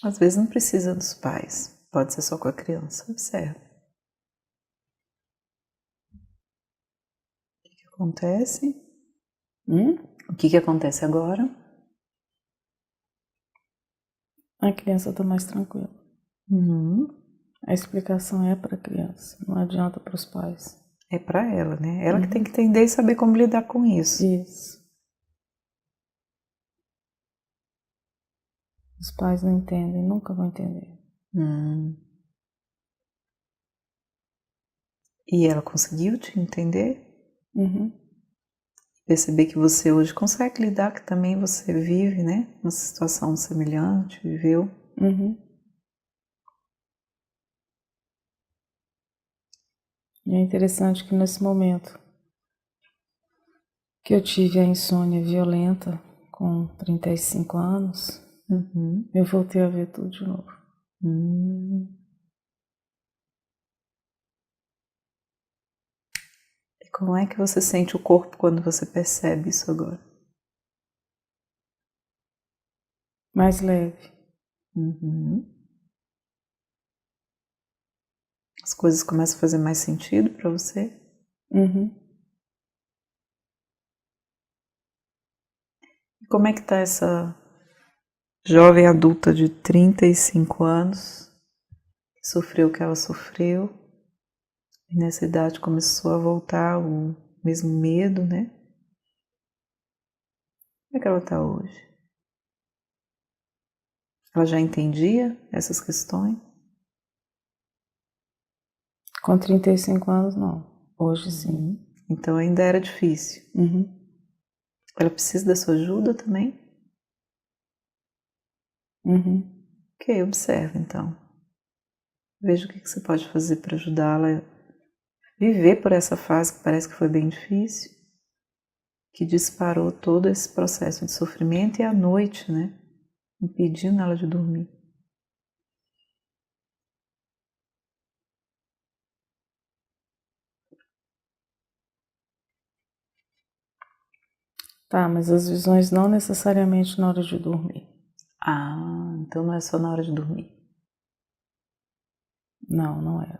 Às vezes não precisa dos pais, pode ser só com a criança. Observe. O que acontece? O que acontece agora? A criança está mais tranquila. A explicação é para a criança, não adianta para os pais. É para ela, né? Ela que tem que entender e saber como lidar com isso. Isso. Os pais não entendem, nunca vão entender. E ela conseguiu te entender? Perceber que você hoje consegue lidar, que também você vive, né? Uma situação semelhante, viveu. E é interessante que nesse momento que eu tive a insônia violenta com 35 anos, eu voltei a ver tudo de novo. E como é que você sente o corpo quando você percebe isso agora? Mais leve. As coisas começam a fazer mais sentido para você? E como é que tá essa jovem adulta de 35 anos que sofreu o que ela sofreu e nessa idade começou a voltar o mesmo medo, né? Como é que ela tá hoje? Ela já entendia essas questões? Com 35 anos, não. Hoje, sim. Então ainda era difícil. Ela precisa da sua ajuda também? Ok, observa então. Veja o que você pode fazer para ajudá-la a viver por essa fase que parece que foi bem difícil, que disparou todo esse processo de sofrimento e à noite, né? Impedindo ela de dormir. Tá, mas as visões não necessariamente na hora de dormir. Ah, então não é só na hora de dormir. Não, não é.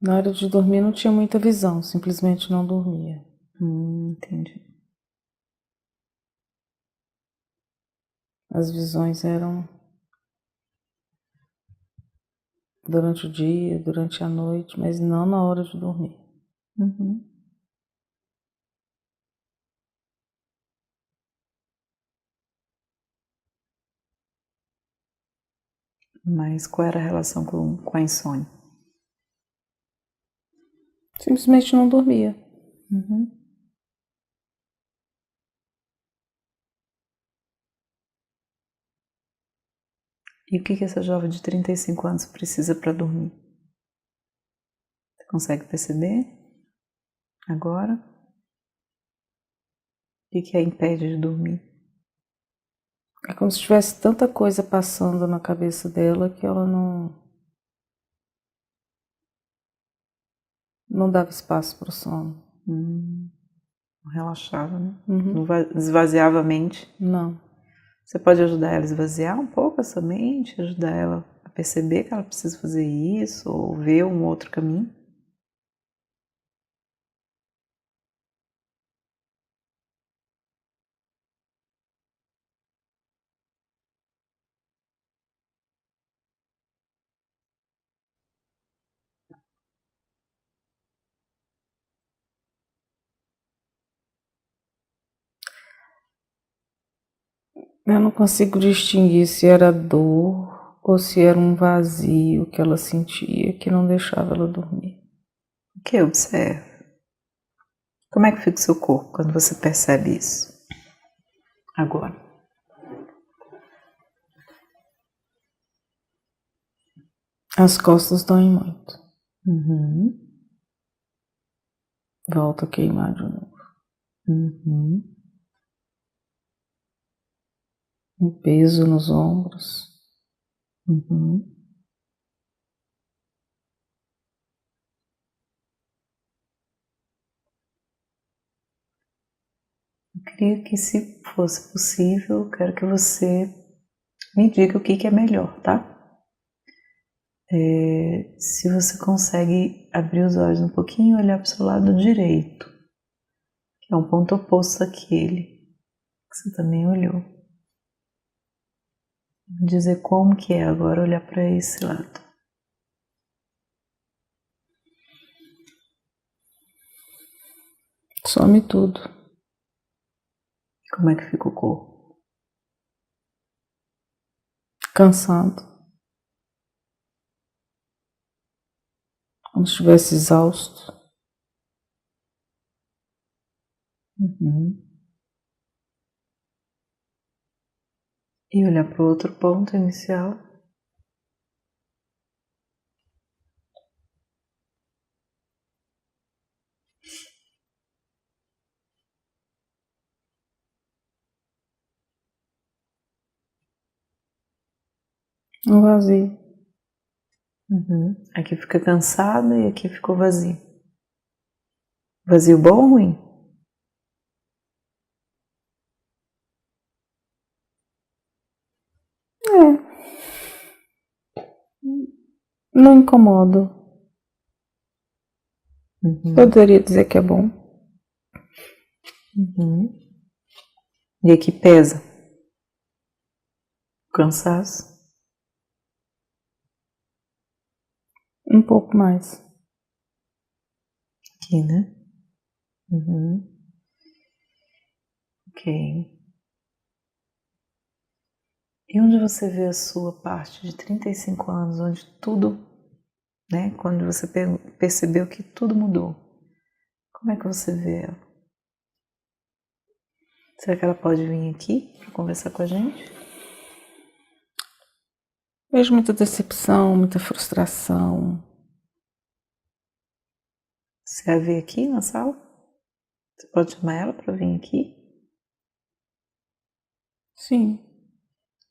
Na hora de dormir não tinha muita visão, simplesmente não dormia. Entendi. As visões eram durante o dia, durante a noite, mas não na hora de dormir. Mas qual era a relação com a insônia? Simplesmente não dormia. E o que essa jovem de 35 anos precisa para dormir? Você consegue perceber agora? O que a impede de dormir? É como se tivesse tanta coisa passando na cabeça dela que ela não dava espaço para o sono. Não relaxava, né? Não esvaziava a mente. Não. Você pode ajudar ela a esvaziar um pouco essa mente, ajudar ela a perceber que ela precisa fazer isso, ou ver um outro caminho? Eu não consigo distinguir se era dor ou se era um vazio que ela sentia que não deixava ela dormir. O que observa? Como é que fica o seu corpo quando você percebe isso? Agora. As costas doem muito. Volta a queimar de novo. Um peso nos ombros. Eu queria que, se fosse possível, eu quero que você me diga o que é melhor, tá? Se você consegue abrir os olhos um pouquinho e olhar para o seu lado direito, que é um ponto oposto àquele que você também olhou. Vou dizer como que é agora olhar para esse lado. Some tudo. Como é que fica o corpo? Cansado. Como se estivesse exausto. E olhar para o outro ponto inicial. Um vazio. Aqui fica cansada e aqui ficou vazio. Vazio bom ou ruim? Não incomoda. Poderia dizer que é bom. E aqui pesa. O cansaço. Um pouco mais. Aqui, né? Ok. E onde você vê a sua parte de 35 anos, onde tudo, né? Quando você percebeu que tudo mudou, como é que você vê ela? Será que ela pode vir aqui para conversar com a gente? Vejo muita decepção, muita frustração. Você a vê aqui na sala? Você pode chamar ela para vir aqui? Sim.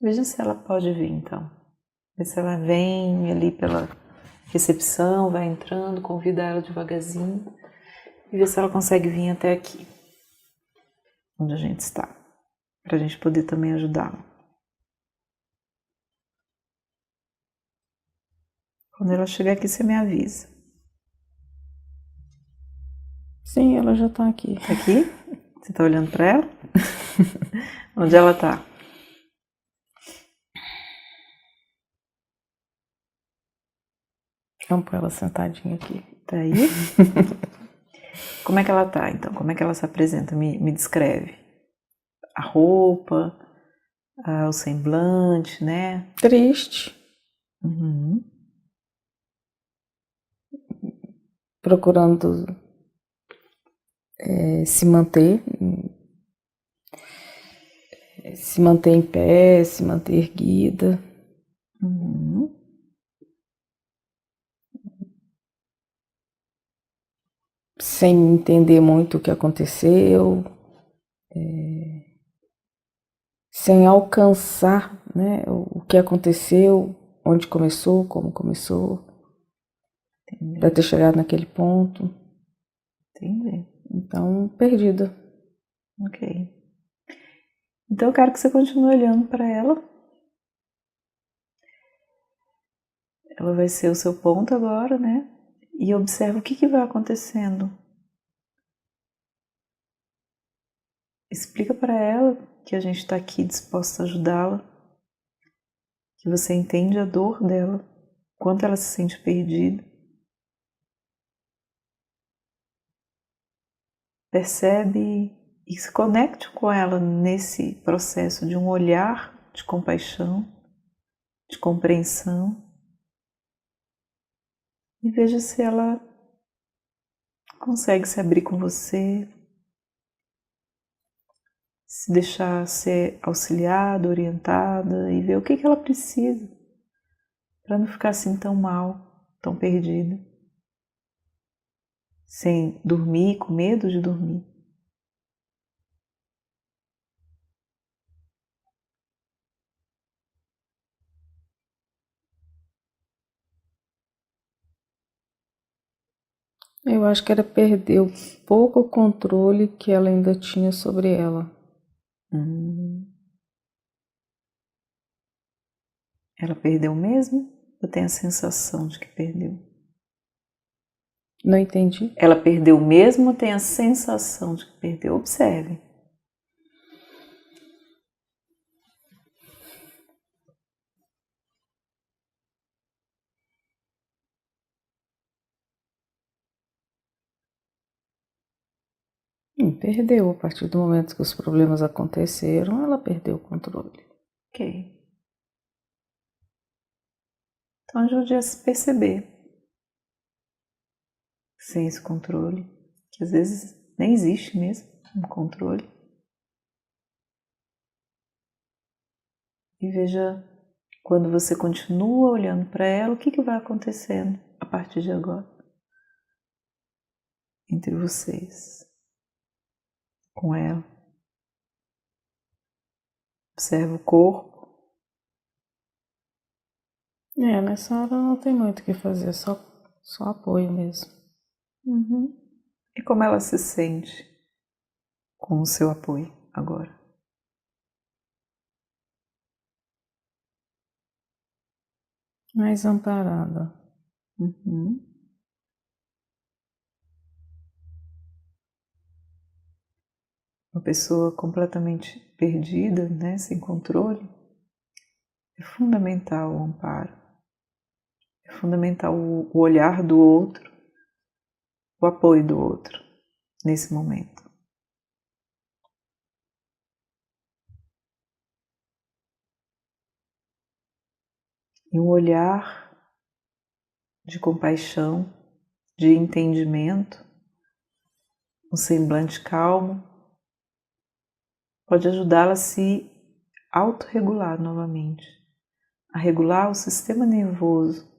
Veja se ela pode vir, então. Vê se ela vem ali pela recepção, vai entrando, convida ela devagarzinho e vê se ela consegue vir até aqui, onde a gente está, para a gente poder também ajudá-la. Quando ela chegar aqui, você me avisa. Sim, ela já tá aqui. Tá aqui? Você tá olhando para ela? Onde ela tá? Vamos pôr ela sentadinha aqui. Tá aí? Como é que ela tá, então? Como é que ela se apresenta? Me descreve. A roupa, o semblante, né? Triste. Uhum. Procurando se manter em pé, se manter erguida. Uhum. Sem entender muito o que aconteceu, sem alcançar, né, o que aconteceu, onde começou, como começou, para ter chegado naquele ponto. Entendi. Então, perdida. Ok. Então eu quero que você continue olhando para ela. Ela vai ser o seu ponto agora, né? E observa o que vai acontecendo. Explica para ela que a gente está aqui disposto a ajudá-la, que você entende a dor dela, quanto ela se sente perdida. Percebe e se conecte com ela nesse processo de um olhar de compaixão, de compreensão. E veja se ela consegue se abrir com você, se deixar ser auxiliada, orientada e ver o que ela precisa para não ficar assim tão mal, tão perdida, sem dormir, com medo de dormir. Eu acho que era perder o pouco controle que ela ainda tinha sobre ela. Ela perdeu mesmo? Eu tenho a sensação de que perdeu. Não entendi. Ela perdeu mesmo ou tem a sensação de que perdeu? Observe. Perdeu. A partir do momento que os problemas aconteceram, ela perdeu o controle. Ok. Então ajude a se perceber sem esse controle, que às vezes nem existe mesmo um controle. E veja, quando você continua olhando para ela, o que vai acontecendo a partir de agora entre vocês, com ela. Observa o corpo. Nessa hora não tem muito o que fazer, só apoio mesmo. Uhum. E como ela se sente com o seu apoio agora? Mais amparada. Uhum. Uma pessoa completamente perdida, né, sem controle, é fundamental o amparo. É fundamental o olhar do outro, o apoio do outro nesse momento. E um olhar de compaixão, de entendimento, um semblante calmo, pode ajudá-la a se autorregular novamente, a regular o sistema nervoso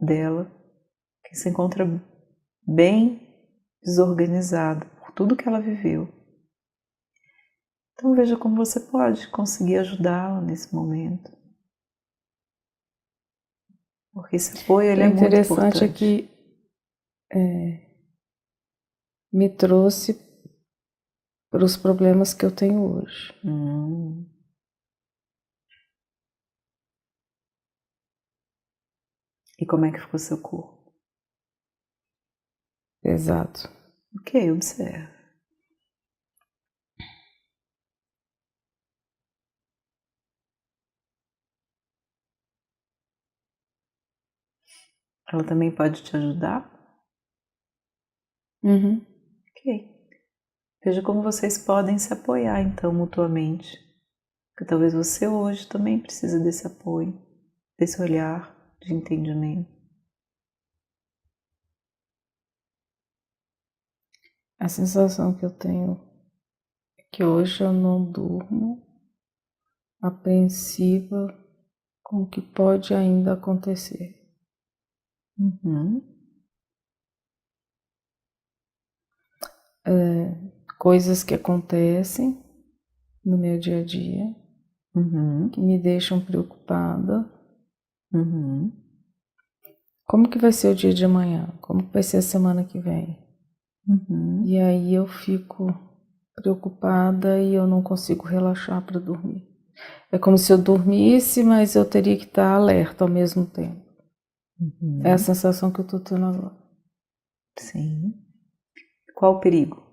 dela, que se encontra bem desorganizado por tudo que ela viveu. Então veja como você pode conseguir ajudá-la nesse momento. Porque esse apoio ele é muito importante. O interessante é que me trouxe para os problemas que eu tenho hoje. E como é que ficou seu corpo? Pesado. Ok, observa. Ela também pode te ajudar? Uhum. Ok. Veja como vocês podem se apoiar, então, mutuamente. Porque talvez você hoje também precise desse apoio, desse olhar de entendimento. A sensação que eu tenho é que hoje eu não durmo apreensiva com o que pode ainda acontecer. Uhum. Coisas que acontecem no meu dia a dia Uhum. que me deixam preocupada. Uhum. Como que vai ser o dia de amanhã? Como que vai ser a semana que vem? Uhum. E aí eu fico preocupada e eu não consigo relaxar para dormir. É como se eu dormisse, mas eu teria que estar alerta ao mesmo tempo. Uhum. É a sensação que eu estou tendo agora. Sim. Qual o perigo?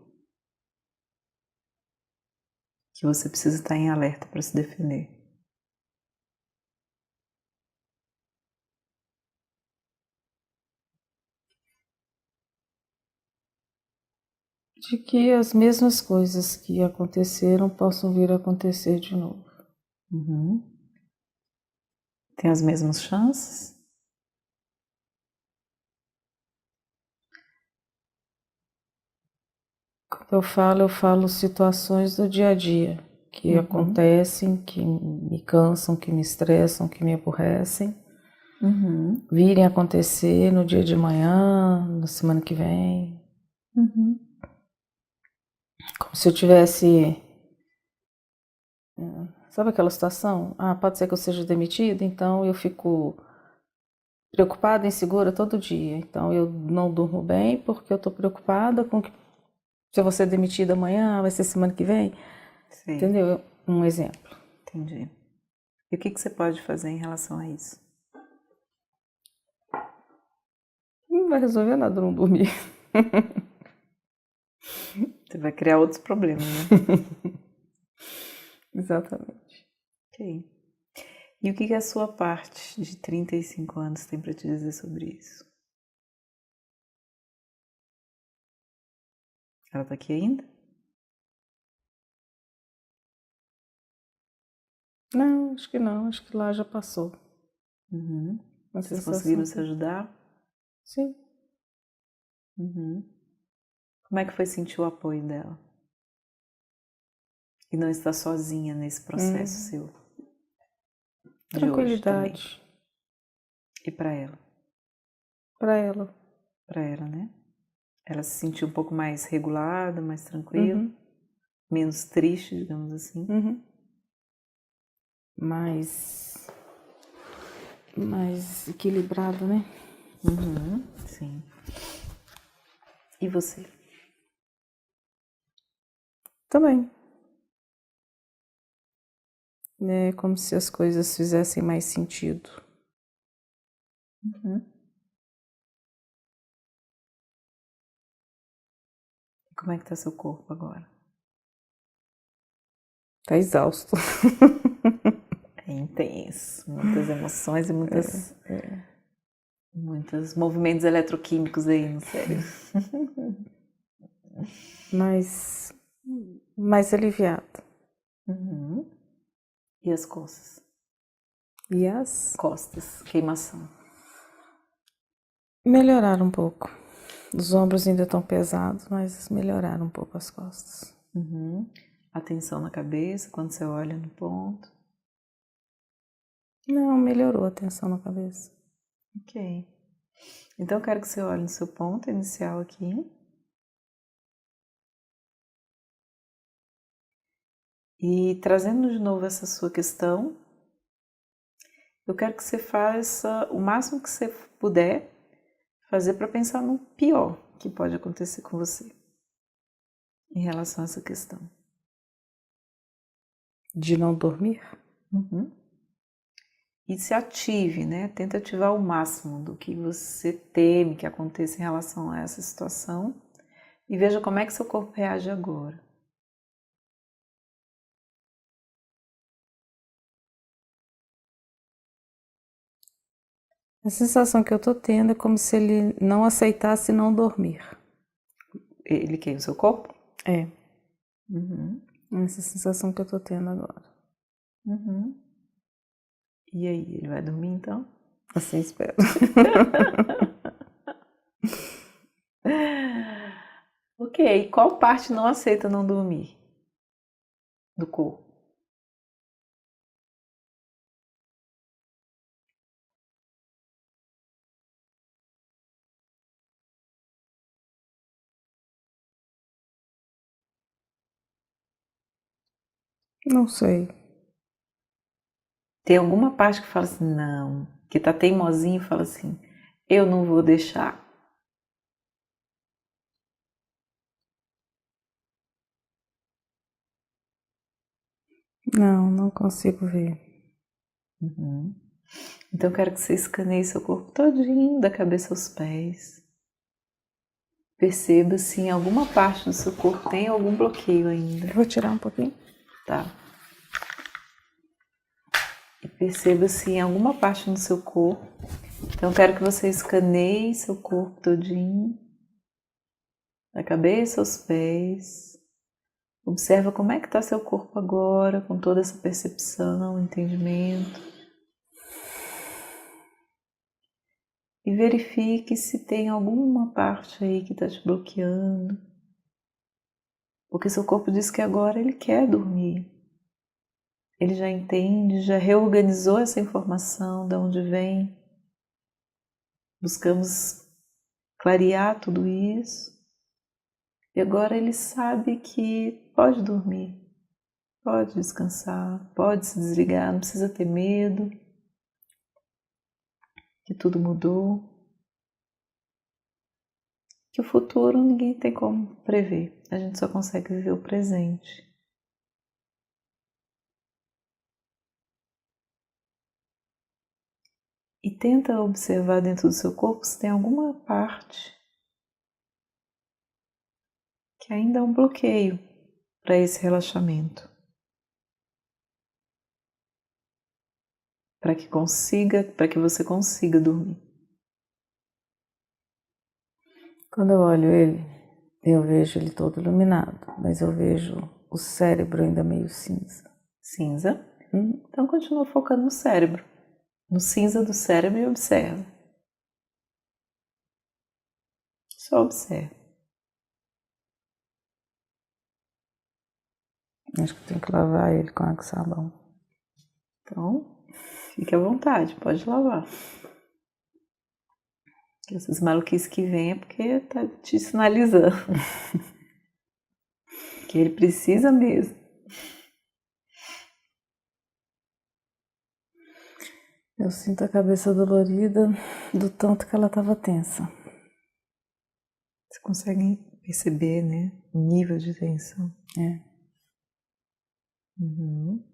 Que você precisa estar em alerta para se defender. De que as mesmas coisas que aconteceram possam vir a acontecer de novo. Uhum. Tem as mesmas chances? Quando eu falo situações do dia a dia que acontecem, que me cansam, que me estressam, que me aborrecem, virem acontecer no dia de amanhã, na semana que vem. Como se eu tivesse. Sabe aquela situação? Ah, pode ser que eu seja demitida, então eu fico preocupada, insegura todo dia. Então eu não durmo bem porque eu estou preocupada com que se eu vou ser demitida amanhã, vai ser semana que vem. Sim. Entendeu? Um exemplo. Entendi. E o que você pode fazer em relação a isso? Não vai resolver nada não dormir. Você vai criar outros problemas, né? Exatamente. Ok. E o que a sua parte de 35 anos tem para te dizer sobre isso? Ela tá aqui ainda? Não, acho que não. Acho que lá já passou. Uhum. A Vocês sensação conseguiram se que... ajudar? Sim. Uhum. Como é que foi sentir o apoio dela? E não estar sozinha nesse processo seu de hoje também. Tranquilidade. E para ela? Para ela. Para ela, né? Ela se sentiu um pouco mais regulada, mais tranquila, menos triste, digamos assim. Mais equilibrada, né? Sim. E você? Também. É como se as coisas fizessem mais sentido. Como é que tá seu corpo agora? Tá exausto. É intenso. Muitas emoções e muitos movimentos eletroquímicos aí no cérebro. Mais aliviada. E as costas? E as? Costas, queimação. Melhoraram um pouco. Os ombros ainda estão pesados, mas melhoraram um pouco as costas. Atenção na cabeça quando você olha no ponto. Não, melhorou a tensão na cabeça. Ok. Então eu quero que você olhe no seu ponto inicial aqui. E trazendo de novo essa sua questão, eu quero que você faça o máximo que você puder fazer para pensar no pior que pode acontecer com você em relação a essa questão. De não dormir? E se ative, né? Tenta ativar o máximo do que você teme que aconteça em relação a essa situação E veja como é que seu corpo reage agora. A sensação que eu tô tendo é como se ele não aceitasse não dormir. Ele quem? O seu corpo? É. Uhum. Essa sensação que eu tô tendo agora. Uhum. E aí, ele vai dormir então? Assim espero. Ok, qual parte não aceita não dormir do corpo? Não sei. Tem alguma parte que fala assim, não, que tá teimosinho e fala assim, eu não vou deixar. Não consigo ver. Uhum. Então eu quero que você escaneie seu corpo todinho, da cabeça aos pés. Perceba se em alguma parte do seu corpo tem algum bloqueio ainda. Eu vou tirar um pouquinho. Tá. E perceba se em alguma parte no seu corpo. Então eu quero que você escaneie seu corpo todinho, da cabeça aos pés. Observa como é que está seu corpo agora, com toda essa percepção, entendimento. E verifique se tem alguma parte aí que está te bloqueando. Porque seu corpo diz que agora ele quer dormir. Ele já entende, já reorganizou essa informação, de onde vem. Buscamos clarear tudo isso. E agora ele sabe que pode dormir, pode descansar, pode se desligar, não precisa ter medo, que tudo mudou. Que o futuro ninguém tem como prever, a gente só consegue viver o presente. E tenta observar dentro do seu corpo se tem alguma parte que ainda é um bloqueio para esse relaxamento. Para que você consiga dormir. Quando eu olho ele, eu vejo ele todo iluminado, mas eu vejo o cérebro ainda meio cinza. Cinza? Então continua focando no cérebro. No cinza do cérebro e observa. Só observa. Acho que eu tenho que lavar ele com água e sabão. Então, fique à vontade, pode lavar. Essas maluquices que vêm é porque tá te sinalizando que ele precisa mesmo. Eu sinto a cabeça dolorida do tanto que ela estava tensa. Você consegue perceber, né? O nível de tensão. É.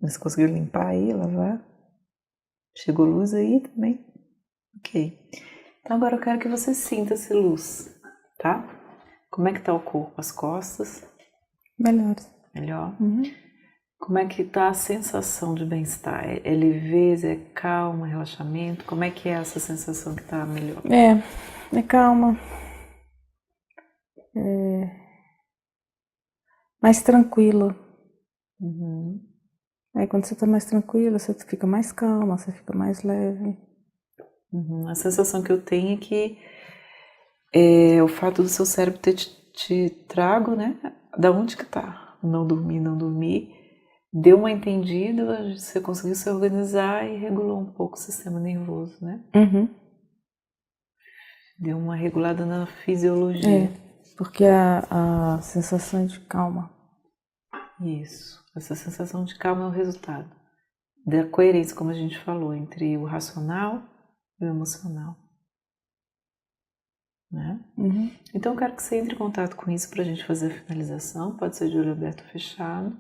Você conseguiu limpar aí, lavar? Chegou luz aí também? Ok. Então agora eu quero que você sinta essa luz, tá? Como é que tá o corpo? As costas? Melhores. Melhor? Como é que tá a sensação de bem-estar? É leveza, é calma, relaxamento? Como é que é essa sensação que tá melhor? É calma. Mais tranquilo. Aí quando você tá mais tranquila, você fica mais calma, você fica mais leve. A sensação que eu tenho é que o fato do seu cérebro ter te trago, né? Da onde que tá? Não dormir. Deu uma entendida, você conseguiu se organizar e regulou um pouco o sistema nervoso, né? Deu uma regulada na fisiologia. Porque a sensação de calma. Isso. Essa sensação de calma é o resultado da coerência, como a gente falou, entre o racional e o emocional. Né? Então eu quero que você entre em contato com isso para a gente fazer a finalização. Pode ser de olho aberto ou fechado.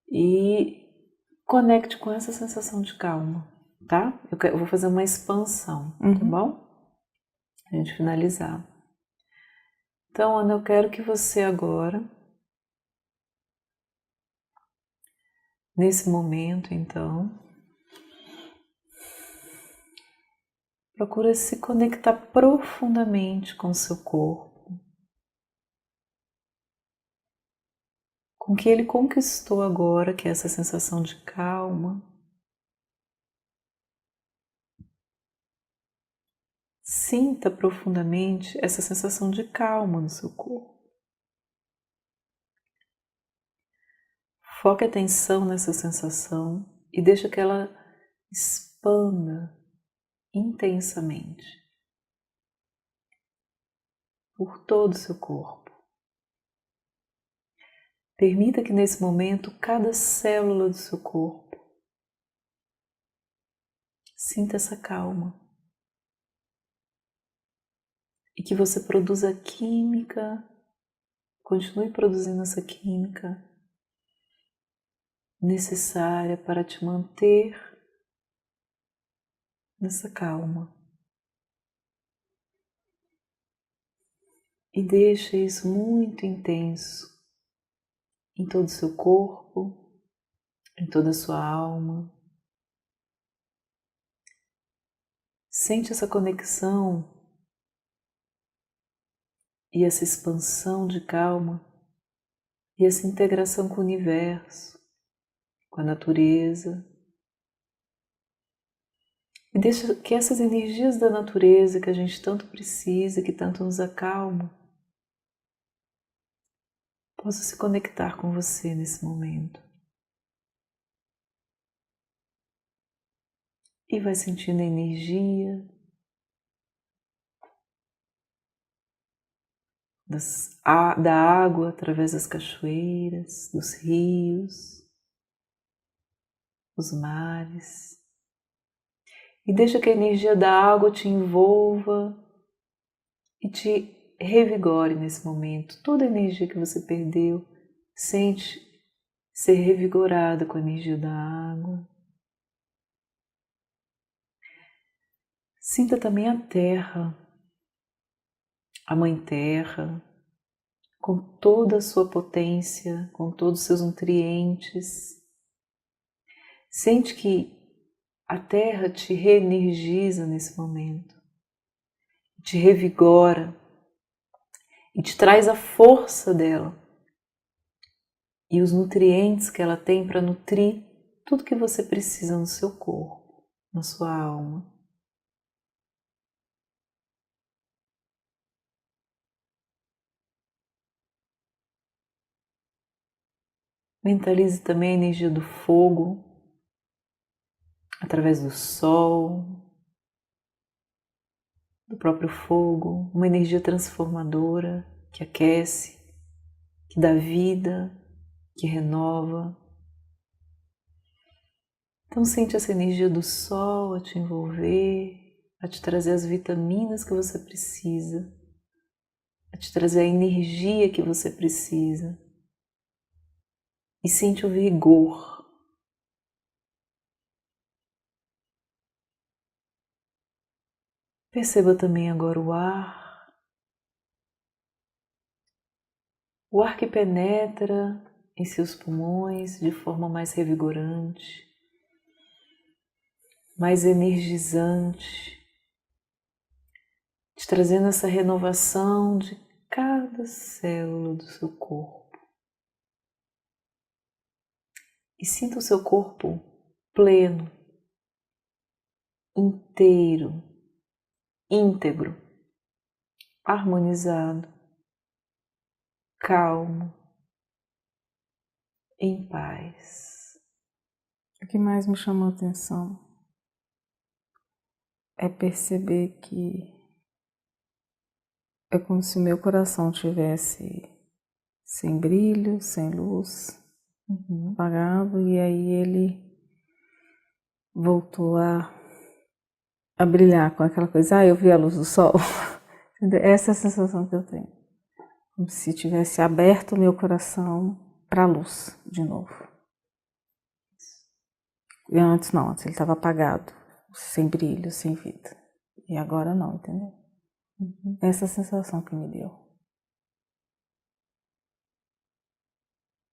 E conecte com essa sensação de calma, tá? Eu vou fazer uma expansão, tá bom? A gente finalizar. Então, Ana, eu quero que você agora, nesse momento, então, procura se conectar profundamente com o seu corpo, com o que ele conquistou agora, que é essa sensação de calma. Sinta profundamente essa sensação de calma no seu corpo. Foque a atenção nessa sensação e deixa que ela expanda intensamente por todo o seu corpo. Permita que nesse momento cada célula do seu corpo sinta essa calma e que você produza química, continue produzindo essa química necessária para te manter nessa calma. E deixa isso muito intenso em todo o seu corpo, em toda a sua alma. Sente essa conexão e essa expansão de calma e essa integração com o universo, com a natureza. E deixa que essas energias da natureza que a gente tanto precisa, que tanto nos acalmam, possam se conectar com você nesse momento. E vai sentindo a energia da água através das cachoeiras, dos rios, os mares. E deixa que a energia da água te envolva e te revigore nesse momento. Toda a energia que você perdeu, sente ser revigorada com a energia da água. Sinta também a terra, a Mãe Terra, com toda a sua potência, com todos os seus nutrientes. Sente que a terra te reenergiza nesse momento, te revigora e te traz a força dela e os nutrientes que ela tem para nutrir tudo que você precisa no seu corpo, na sua alma. Mentalize também a energia do fogo, através do sol, do próprio fogo, uma energia transformadora que aquece, que dá vida, que renova. Então sente essa energia do sol a te envolver, a te trazer as vitaminas que você precisa, a te trazer a energia que você precisa. E sente o vigor. Perceba também agora o ar. O ar que penetra em seus pulmões de forma mais revigorante, mais energizante, te trazendo essa renovação de cada célula do seu corpo. E sinta o seu corpo pleno, inteiro, íntegro, harmonizado, calmo, em paz. O que mais me chamou a atenção é perceber que é como se meu coração tivesse sem brilho, sem luz, apagado, e aí ele voltou a brilhar com aquela coisa, eu vi a luz do sol. Essa é a sensação que eu tenho. Como se tivesse aberto o meu coração para a luz de novo. E antes não, antes ele estava apagado, sem brilho, sem vida. E agora não, entendeu? Essa sensação que me deu.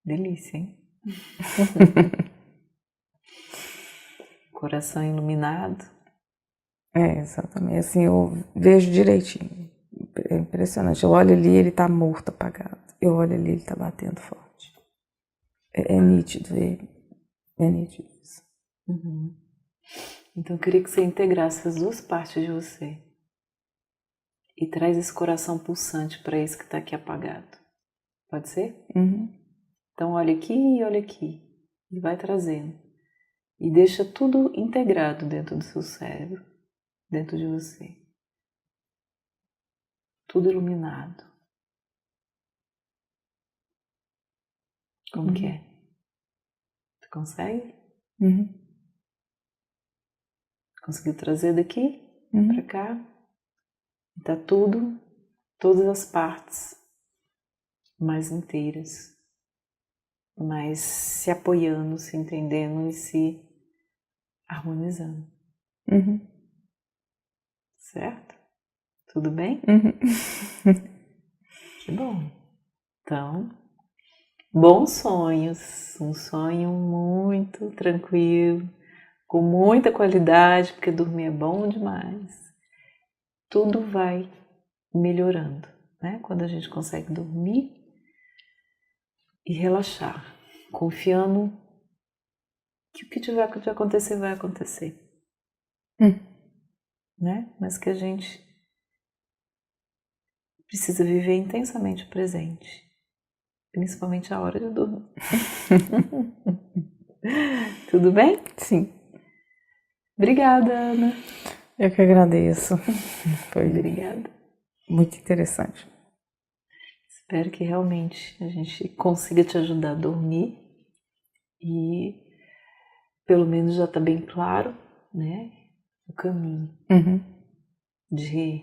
Delícia, hein? Coração iluminado. Exatamente. Assim, eu vejo direitinho. É impressionante. Eu olho ali, ele tá morto, apagado. Eu olho ali, ele tá batendo forte. É nítido, é nítido isso. Uhum. Então eu queria que você integrasse as duas partes de você e traz esse coração pulsante para esse que está aqui apagado. Pode ser? Uhum. Então olha aqui e olha aqui. E vai trazendo. E deixa tudo integrado dentro do seu cérebro, dentro de você. Tudo iluminado. Como que é? Você consegue? Uhum. Conseguiu trazer daqui Uhum. para cá? Tá tudo, todas as partes mais inteiras, mais se apoiando, se entendendo e se harmonizando. Uhum. Certo? Tudo bem? Uhum. Que bom. Então, bons sonhos. Um sonho muito tranquilo, com muita qualidade, porque dormir é bom demais. Tudo vai melhorando, né? Quando a gente consegue dormir e relaxar, confiando que o que tiver que acontecer vai acontecer, né? Mas que a gente precisa viver intensamente o presente, principalmente a hora de dormir. Tudo bem? Sim. Obrigada, Ana. Eu que agradeço. Foi Obrigada. muito interessante. Espero que realmente a gente consiga te ajudar a dormir e pelo menos já está bem claro, né, o caminho de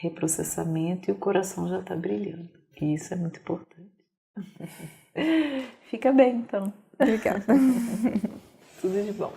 reprocessamento e o coração já está brilhando. E isso é muito importante. Fica bem, então. Obrigada. Tudo de bom.